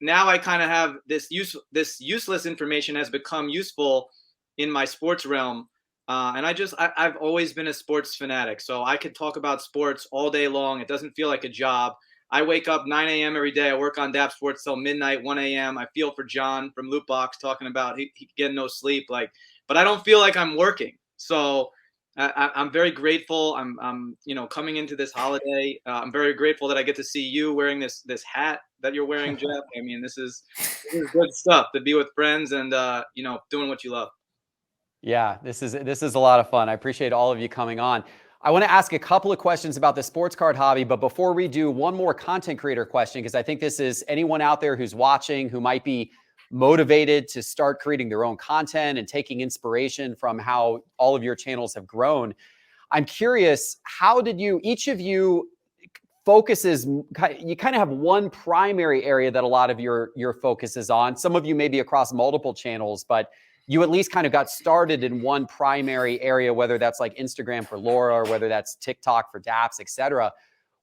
Speaker 13: now I kind of have this useless information has become useful in my sports realm. And I've always been a sports fanatic. So I could talk about sports all day long. It doesn't feel like a job. I wake up 9 a.m. every day. I work on DAP Sports till midnight, 1 a.m. I feel for John from Lootbox talking about he getting no sleep. But I don't feel like I'm working. So I'm very grateful. I'm coming into this holiday. I'm very grateful that I get to see you wearing this hat that you're wearing, Jeff. I mean, this is good stuff to be with friends and doing what you love.
Speaker 2: Yeah, this is a lot of fun. I appreciate all of you coming on. I want to ask a couple of questions about the sports card hobby, but before we do, one more content creator question, because I think this is anyone out there who's watching who might be motivated to start creating their own content and taking inspiration from how all of your channels have grown. I'm curious, how did each of you focuses, you kind of have one primary area that a lot of your focus is on. Some of you may be across multiple channels, but you at least kind of got started in one primary area, whether that's like Instagram for Laura or whether that's TikTok for Daps, etc.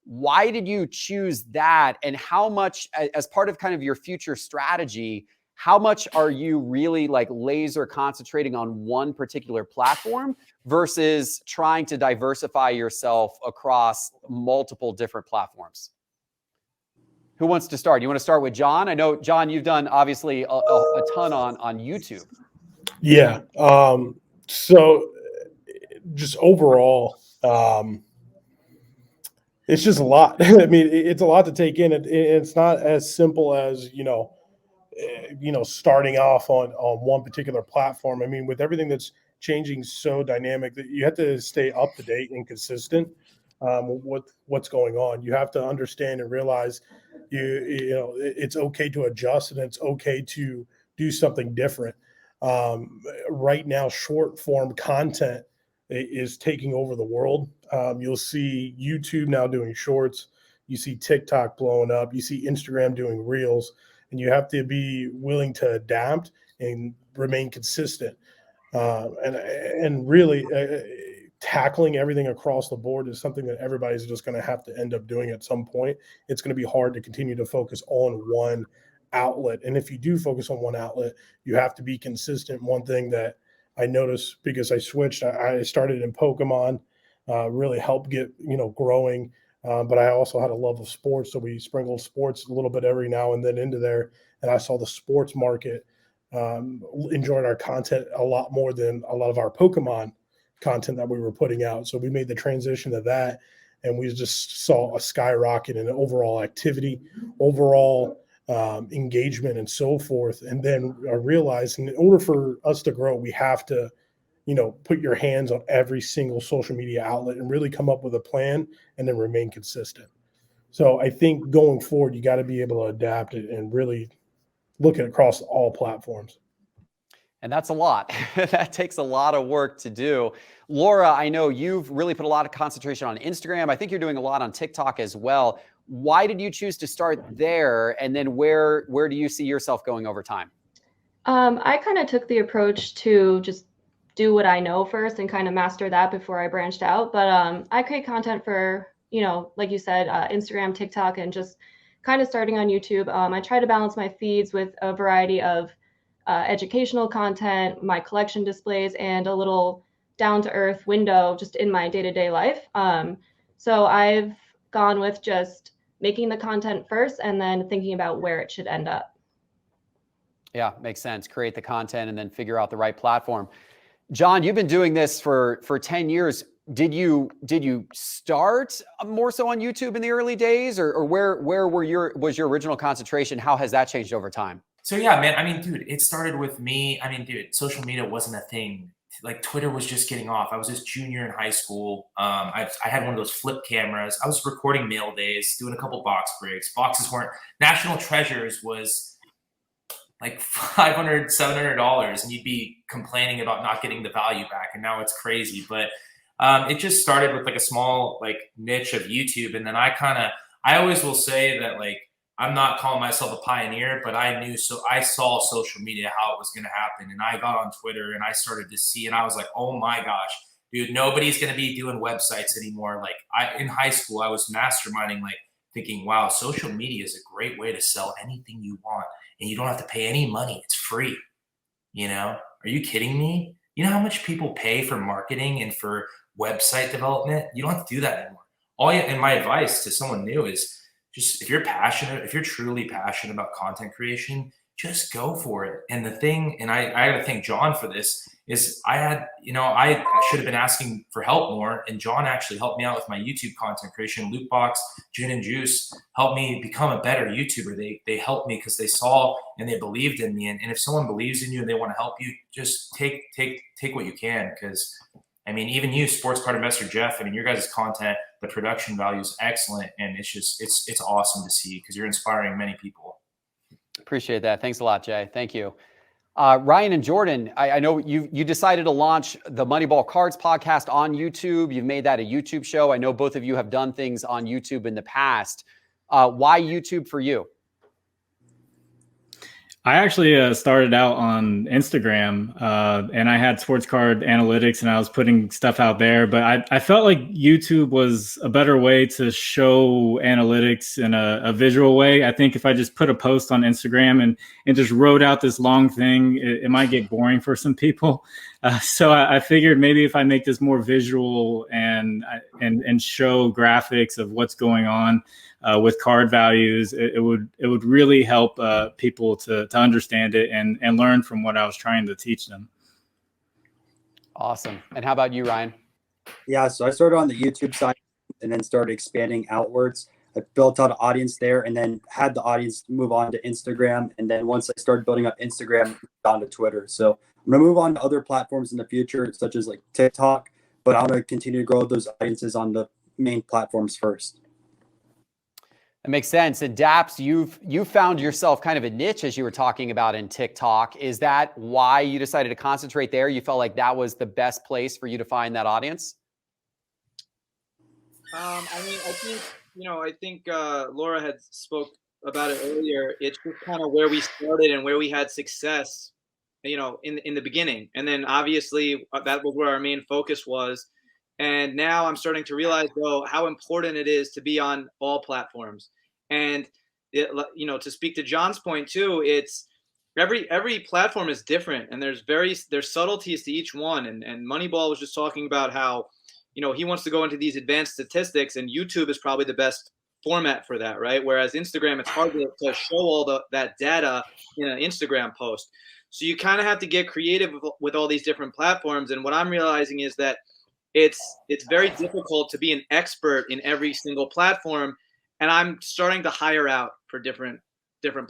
Speaker 2: Why did you choose that? And how much, as part of kind of your future strategy, how much are you really like laser concentrating on one particular platform versus trying to diversify yourself across multiple different platforms? Who wants to start? You want to start with John? I know, John, you've done obviously a ton on YouTube.
Speaker 9: Yeah. So just overall, it's just a lot. I mean, it's a lot to take in. It's not as simple as, starting off on one particular platform. I mean, with everything that's changing so dynamic, that you have to stay up to date and consistent. what's going on. You have to understand and realize it's okay to adjust, and it's okay to do something different. Right now, short form content is taking over the world. You'll see YouTube now doing shorts. You see TikTok blowing up. You see Instagram doing reels, and you have to be willing to adapt and remain consistent. And really tackling everything across the board is something that everybody's just going to have to end up doing at some point. It's going to be hard to continue to focus on one outlet. And if you do focus on one outlet, you have to be consistent. One thing that I noticed, because I switched, I started in Pokemon, really helped get, growing. But I also had a love of sports. So we sprinkled sports a little bit every now and then into there. And I saw the sports market enjoyed our content a lot more than a lot of our Pokemon content that we were putting out. So we made the transition to that, and we just saw a skyrocket in overall activity, overall engagement, and so forth. And then I realized, in order for us to grow, we have to, put your hands on every single social media outlet and really come up with a plan and then remain consistent. So I think going forward, you got to be able to adapt it and really look at across all platforms.
Speaker 2: And that's a lot. That takes a lot of work to do. Laura, I know you've really put a lot of concentration on Instagram. I think you're doing a lot on TikTok as well. Why did you choose to start there? And then where do you see yourself going over time?
Speaker 8: I kind of took the approach to just do what I know first and kind of master that before I branched out. But I create content for, like you said, Instagram, TikTok, and just kind of starting on YouTube. I try to balance my feeds with a variety of educational content, my collection displays, and a little down-to-earth window just in my day-to-day life. So I've gone with just making the content first and then thinking about where it should end up.
Speaker 2: Yeah, makes sense. Create the content and then figure out the right platform. John, you've been doing this for 10 years. Did you start more so on YouTube in the early days, or where was your original concentration? How has that changed over time?
Speaker 14: So yeah, man, I mean, dude, it started with me. I mean, dude, social media wasn't a thing. Like Twitter was just getting off. I was just junior in high school. I had one of those flip cameras. I was recording mail days, doing a couple box breaks. Boxes weren't, National Treasures was like $500, $700, and you'd be complaining about not getting the value back. And now it's crazy. But it just started with like a small like niche of YouTube. And then I always will say that, like, I'm not calling myself a pioneer, but I saw social media, how it was going to happen. And I got on Twitter and I started to see, and I was like, oh my gosh, dude, nobody's going to be doing websites anymore. Like in high school, I was masterminding, like thinking, wow, social media is a great way to sell anything you want. And you don't have to pay any money. It's free. Are you kidding me? You know how much people pay for marketing and for website development? You don't have to do that anymore. And my advice to someone new is, just if you're truly passionate about content creation, just go for it. And the thing, and I got to thank John for this, is I should have been asking for help more. And John actually helped me out with my YouTube content creation. Lootbox, June and Juice helped me become a better YouTuber. They helped me because they saw and they believed in me. And if someone believes in you and they want to help you, just take what you can. Because I mean, even you, Sports Card Investor Jeff, I mean, your guys' content, the production value is excellent. And it's awesome to see because you're inspiring many people.
Speaker 2: Appreciate that. Thanks a lot, Jay. Thank you. Ryan and Jordan, I know you decided to launch the Moneyball Cards podcast on YouTube. You've made that a YouTube show. I know both of you have done things on YouTube in the past. Why YouTube for you?
Speaker 12: I actually started out on Instagram and I had sports card analytics and I was putting stuff out there, but I felt like YouTube was a better way to show analytics in a visual way. I think if I just put a post on Instagram and just wrote out this long thing, it might get boring for some people. So I figured maybe if I make this more visual and show graphics of what's going on with card values, it would really help people to understand it and learn from what I was trying to teach them.
Speaker 2: Awesome. And how about you, Ryan?
Speaker 11: Yeah, so I started on the YouTube side and then started expanding outwards. I built out an audience there and then had the audience move on to Instagram. And then once I started building up Instagram, on to Twitter. So I'm going to move on to other platforms in the future, such as like TikTok, but I'm going to continue to grow those audiences on the main platforms first.
Speaker 2: That makes sense. And Daps, you've found yourself kind of a niche, as you were talking about, in TikTok. Is that why you decided to concentrate there? You felt like that was the best place for you to find that audience?
Speaker 13: I mean, I think Laura had spoke about it earlier. It's just kind of where we started and where we had success, in the beginning. And then obviously that was where our main focus was. And now I'm starting to realize, though, how important it is to be on all platforms. And to speak to John's point too, it's every platform is different, and there's subtleties to each one. And Moneyball was just talking about how, he wants to go into these advanced statistics, and YouTube is probably the best format for that, right? Whereas Instagram, it's hard to show all that data in an Instagram post. So you kind of have to get creative with all these different platforms. And what I'm realizing is that it's very difficult to be an expert in every single platform. And I'm starting to hire out for different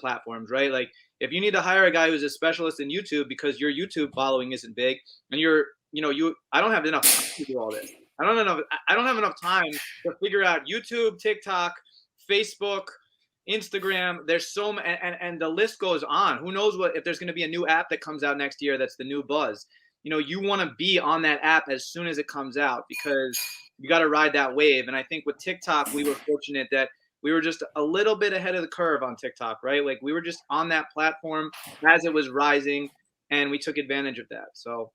Speaker 13: platforms, right? Like, if you need to hire a guy who's a specialist in YouTube because your YouTube following isn't big, and I don't have enough time to do all this. I don't have enough time to figure out YouTube, TikTok, Facebook, Instagram. There's so many, and the list goes on. Who knows if there's going to be a new app that comes out next year that's the new buzz. You want to be on that app as soon as it comes out, because you got to ride that wave. And I think with TikTok, we were fortunate that we were just a little bit ahead of the curve on TikTok, right? Like, we were just on that platform as it was rising, and we took advantage of that. So.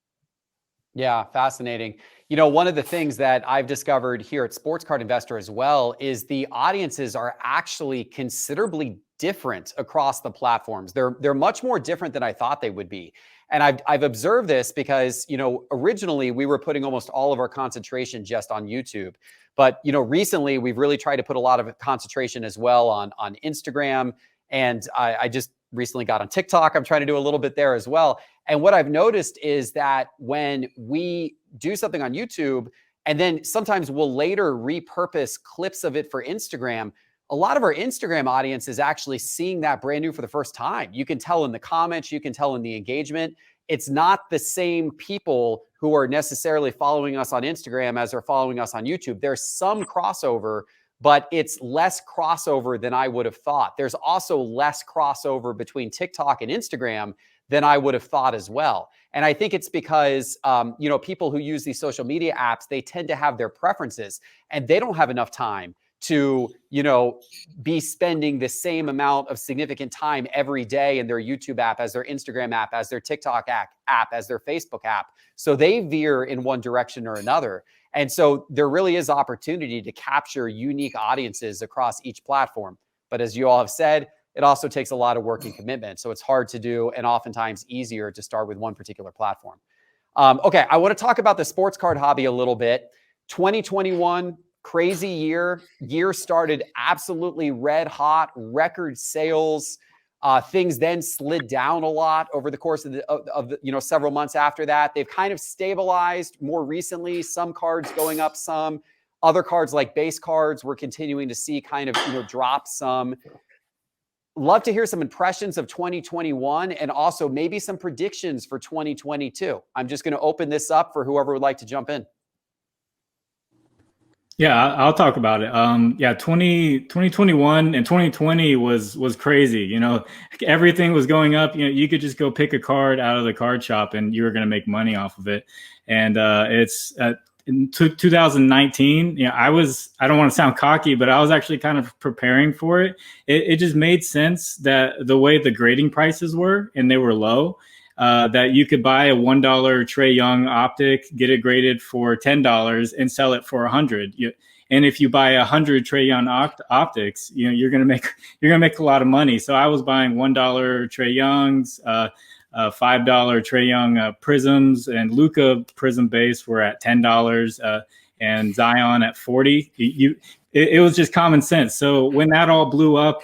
Speaker 2: Yeah, fascinating. One of the things that I've discovered here at Sports Card Investor as well is the audiences are actually considerably different across the platforms. They're much more different than I thought they would be. And I've observed this because, originally we were putting almost all of our concentration just on YouTube. But, recently we've really tried to put a lot of concentration as well on Instagram. And I just recently got on TikTok. I'm trying to do a little bit there as well. And what I've noticed is that when we do something on YouTube, and then sometimes we'll later repurpose clips of it for Instagram, a lot of our Instagram audience is actually seeing that brand new for the first time. You can tell in the comments, you can tell in the engagement. It's not the same people who are necessarily following us on Instagram as are following us on YouTube. There's some crossover, but it's less crossover than I would have thought. There's also less crossover between TikTok and Instagram than I would have thought as well. And I think it's because, people who use these social media apps, they tend to have their preferences, and they don't have enough time to, be spending the same amount of significant time every day in their YouTube app, as their Instagram app, as their TikTok app, as their Facebook app. So they veer in one direction or another. And so there really is opportunity to capture unique audiences across each platform. But as you all have said, it also takes a lot of work and commitment. So it's hard to do, and oftentimes easier to start with one particular platform. Okay, I want to talk about the sports card hobby a little bit. 2021, crazy year. Year started absolutely red hot, record sales. Things then slid down a lot over the course of the several months after that. They've kind of stabilized more recently. Some cards going up some. Other cards like base cards, we're continuing to see kind of drop some. Love to hear some impressions of 2021 and also maybe some predictions for 2022. I'm just going to open this up for whoever would like to jump in.
Speaker 12: Yeah, I'll talk about it. 2021 and 2020 was crazy. Everything was going up. You could just go pick a card out of the card shop and you were going to make money off of it. And it's in 2019, I don't want to sound cocky, but I was actually kind of preparing for it. It just made sense that the way the grading prices were, and they were low, that you could buy a $1 Trae Young optic, get it graded for $10 and sell it for $100. And if you buy 100 Trae Young optics, you're going to make a lot of money. So I was buying $1 Trae Youngs, $5 Trae Young prisms, and Luka prism base were at $10, and Zion at $40. It was just common sense. So when that all blew up,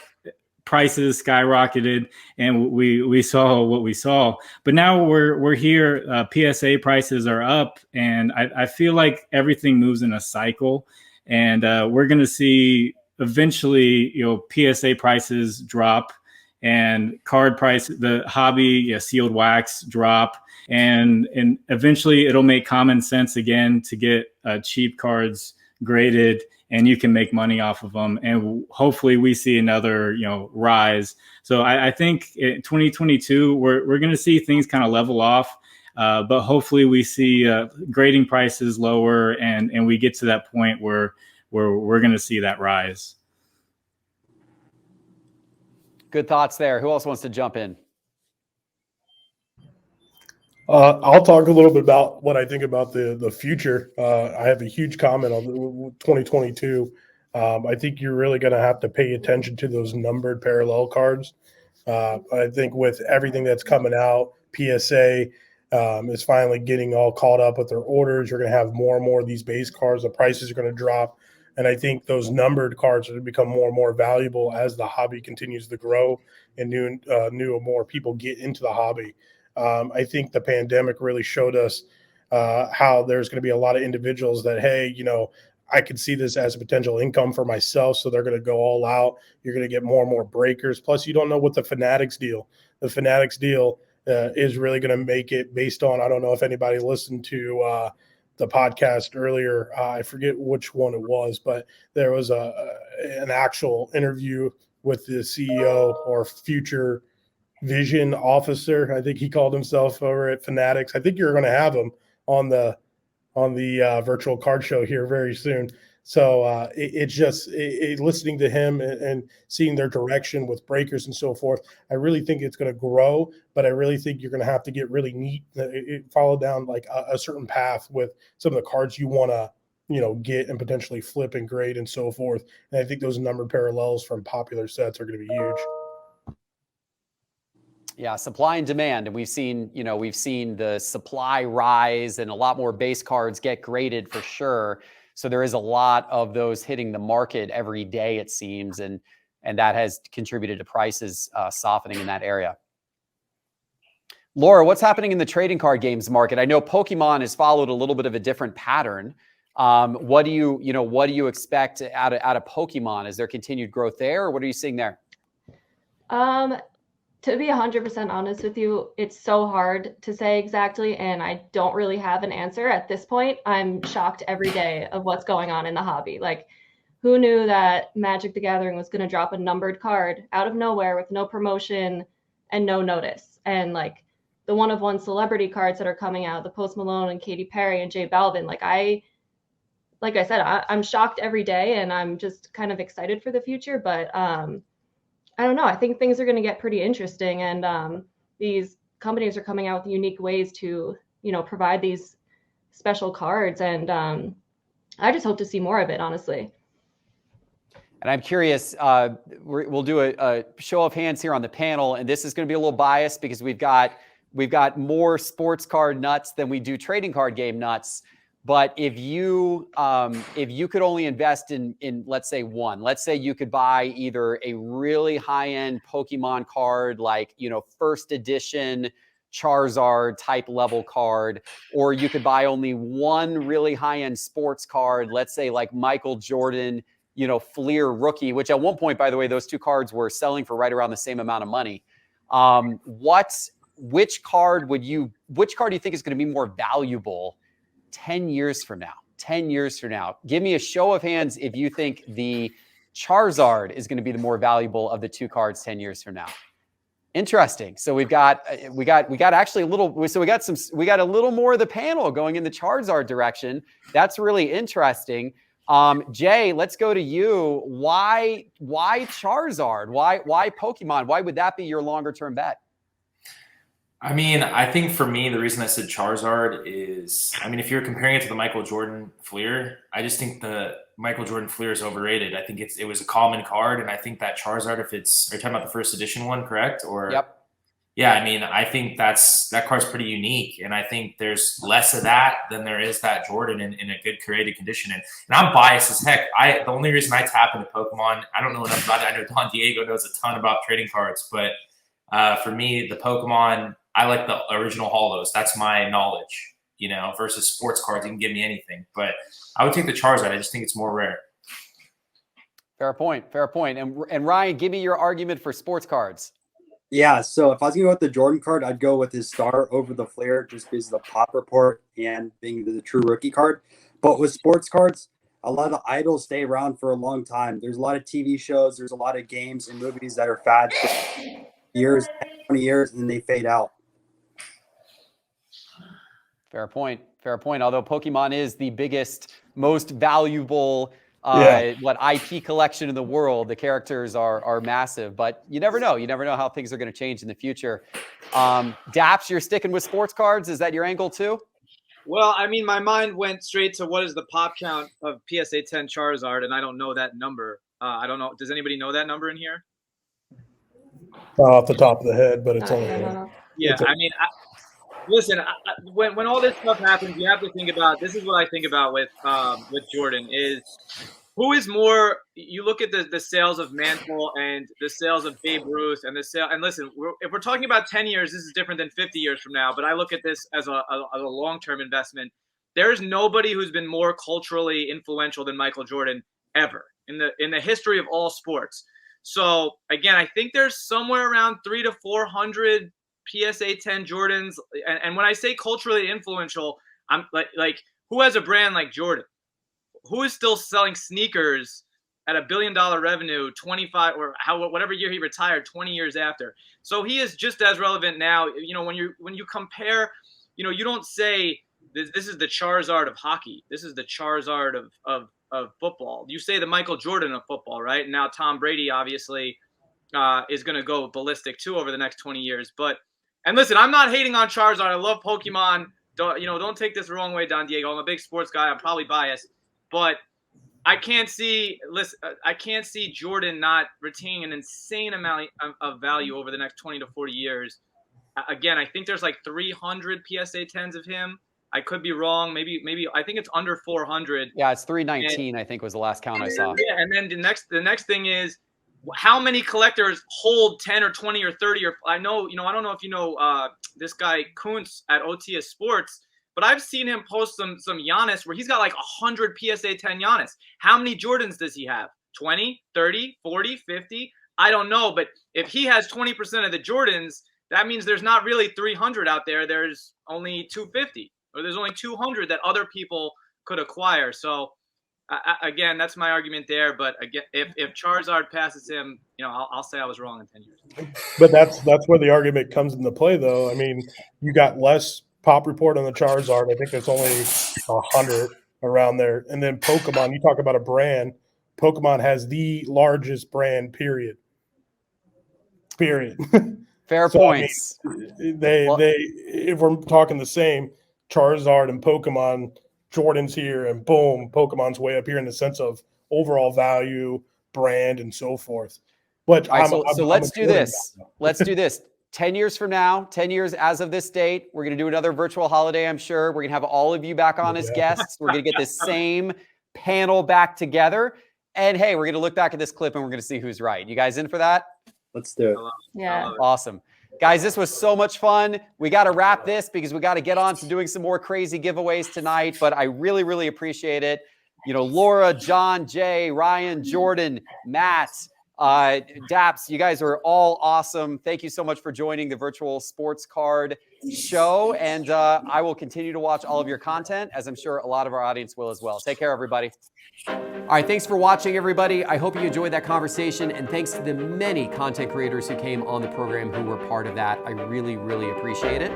Speaker 12: prices skyrocketed, and we saw what we saw. But now we're here. PSA prices are up, and I feel like everything moves in a cycle, and we're going to see eventually, PSA prices drop. And card price, the hobby, sealed wax drop, and eventually it'll make common sense again to get cheap cards graded and you can make money off of them. And hopefully we see another, rise. So I think in 2022, we're going to see things kind of level off. But hopefully we see grading prices lower and we get to that point where we're going to see that rise.
Speaker 2: Good thoughts there. Who else wants to jump in?
Speaker 9: I'll talk a little bit about what I think about the future. I have a huge comment on 2022. I think you're really going to have to pay attention to those numbered parallel cards. I think with everything that's coming out, PSA is finally getting all caught up with their orders. You're going to have more and more of these base cards. The prices are going to drop. And I think those numbered cards are going to become more and more valuable as the hobby continues to grow and new and more people get into the hobby. I think the pandemic really showed us how there's going to be a lot of individuals that, hey, I could see this as a potential income for myself. So they're going to go all out. You're going to get more and more breakers. Plus, you don't know what the Fanatics deal. The Fanatics deal is really going to make it based on, I don't know if anybody listened to the podcast earlier. I forget which one it was, but there was an actual interview with the CEO or future vision officer. I think he called himself over at Fanatics. I think you're going to have him on the virtual card show here very soon. So it's just listening to him and seeing their direction with breakers and so forth. I really think it's going to grow, but I really think you're going to have to get really neat, follow down like a certain path with some of the cards you want to, get and potentially flip and grade and so forth. And I think those numbered parallels from popular sets are going to be huge.
Speaker 2: Yeah, supply and demand, and we've seen the supply rise and a lot more base cards get graded for sure. So there is a lot of those hitting the market every day, it seems, and that has contributed to prices softening in that area. Laura, what's happening in the trading card games market? I know Pokemon has followed a little bit of a different pattern. What do you expect out of Pokemon? Is there continued growth there, or what are you seeing there?
Speaker 8: To be 100% honest with you, it's so hard to say exactly, and I don't really have an answer at this point. I'm shocked every day of what's going on in the hobby. Like, who knew that Magic the Gathering was going to drop a numbered card out of nowhere with no promotion and no notice? And like the one-of-one celebrity cards that are coming out, the Post Malone and Katy Perry and J Balvin. Like I said, I'm shocked every day, and I'm just kind of excited for the future. But I don't know. I think things are going to get pretty interesting, and these companies are coming out with unique ways to, provide these special cards, and I just hope to see more of it, honestly.
Speaker 2: And I'm curious, we'll do a show of hands here on the panel, and this is going to be a little biased because we've got more sports card nuts than we do trading card game nuts. But if you could only invest in let's say you could buy either a really high-end Pokemon card, like, first edition Charizard type level card, or you could buy only one really high-end sports card, let's say like Michael Jordan, Fleer rookie, which at one point, by the way, those two cards were selling for right around the same amount of money. Which card do you think is going to be more valuable 10 years from now? 10 years from now, give me a show of hands if you think the Charizard is going to be the more valuable of the two cards 10 years from now. Interesting. So we got actually a little. So we got a little more of the panel going in the Charizard direction. That's really interesting. Jay, let's go to you. Why Charizard? Why Pokemon? Why would that be your longer term bet?
Speaker 14: I mean, I think for me, the reason I said Charizard is, if you're comparing it to the Michael Jordan Fleer, I just think the Michael Jordan Fleer is overrated. I think it was a common card, and I think that Charizard, are you talking about the first edition one, correct? Or
Speaker 2: yep.
Speaker 14: Yeah, I think that card's pretty unique, and I think there's less of that than there is that Jordan in a good created condition. And I'm biased as heck. The only reason I tap into Pokemon, I don't know enough about it. I know Don Diego knows a ton about trading cards, but for me, the Pokemon, I like the original holos. That's my knowledge, versus sports cards. You can give me anything, but I would take the Charizard. I just think it's more rare.
Speaker 2: Fair point. And Ryan, give me your argument for sports cards.
Speaker 11: Yeah, so if I was going to go with the Jordan card, I'd go with his star over the Flair just because of the pop report and being the true rookie card. But with sports cards, a lot of the idols stay around for a long time. There's a lot of TV shows, there's a lot of games and movies that are fads for years, 10, 20 years, and then they fade out.
Speaker 2: Fair point. Fair point. Although Pokemon is the biggest, most valuable IP collection in the world, the characters are massive, but you never know. You never know how things are going to change in the future. Daps, you're sticking with sports cards. Is that your angle too?
Speaker 13: Well, I mean, my mind went straight to what is the pop count of PSA 10 Charizard, and I don't know that number. I don't know. Does anybody know that number in here?
Speaker 9: Not off the top of the head, but it's only.
Speaker 13: I mean, listen. When all this stuff happens, you have to think about. This is what I think about with Jordan is who is more. You look at the sales of Mantle and the sales of Babe Ruth and the sale. And listen, if we're talking about 10 years, this is different than 50 years from now. But I look at this as a long-term investment. There's nobody who's been more culturally influential than Michael Jordan ever in the history of all sports. So again, I think there's somewhere around 300 to 400 PSA 10 Jordans. And when I say culturally influential, I'm like who has a brand like Jordan? Who is still selling sneakers at $1 billion revenue, 25 or whatever year he retired, 20 years after? So he is just as relevant now. You know, when you compare, you know, you don't say this is the Charizard of hockey. This is the Charizard of football. You say the Michael Jordan of football, right? And now Tom Brady obviously is going to go ballistic too over the next 20 years. And listen, I'm not hating on Charizard. I love Pokemon. Don't take this the wrong way, Don Diego. I'm a big sports guy. I'm probably biased. But I can't see Jordan not retaining an insane amount of value over the next 20 to 40 years. Again, I think there's like 300 PSA 10s of him. I could be wrong. Maybe I think it's under 400.
Speaker 2: Yeah, it's 319. I think was the last count I saw.
Speaker 13: Yeah, and then the next thing is how many collectors hold 10 or 20 or 30 or I don't know if you know this guy Kuntz at OTS Sports. But I've seen him post some Giannis where he's got like 100 PSA 10 Giannis. How many Jordans does he have? 20, 30, 40, 50? I don't know. But if he has 20% of the Jordans, that means there's not really 300 out there. There's only 250 or there's only 200 that other people could acquire. So, again, that's my argument there. But again, if Charizard passes him, I'll say I was wrong in 10 years.
Speaker 9: But that's where the argument comes into play, though. I mean, you got less pop report on the Charizard. I think there's only 100 around there. And then Pokemon, you talk about a brand. Pokemon has the largest brand, period.
Speaker 2: Fair points.
Speaker 9: I mean, they if we're talking the same, Charizard and Pokemon, Jordan's here, and boom, Pokemon's way up here in the sense of overall value, brand, and so forth. But
Speaker 2: let's do this. Let's do this. 10 years from now, 10 years as of this date, we're going to do another virtual holiday, I'm sure. We're going to have all of you back on as guests. We're going to get this same panel back together. And hey, we're going to look back at this clip and we're going to see who's right. You guys in for that?
Speaker 11: Let's do it.
Speaker 8: Yeah.
Speaker 2: Awesome. Guys, this was so much fun. We got to wrap this because we got to get on to doing some more crazy giveaways tonight. But I really, really appreciate it. Laura, John, Jay, Ryan, Jordan, Matt, Daps, you guys are all awesome. Thank you so much for joining the virtual sports card show. And I will continue to watch all of your content, as I'm sure a lot of our audience will as well. Take care, everybody. All right, thanks for watching, everybody. I hope you enjoyed that conversation, and thanks to the many content creators who came on the program who were part of that. I really, really appreciate it.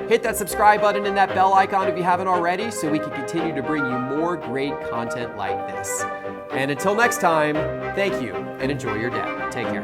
Speaker 2: Hit that subscribe button and that bell icon if you haven't already, so we can continue to bring you more great content like this. And until next time, thank you and enjoy your day. Take care.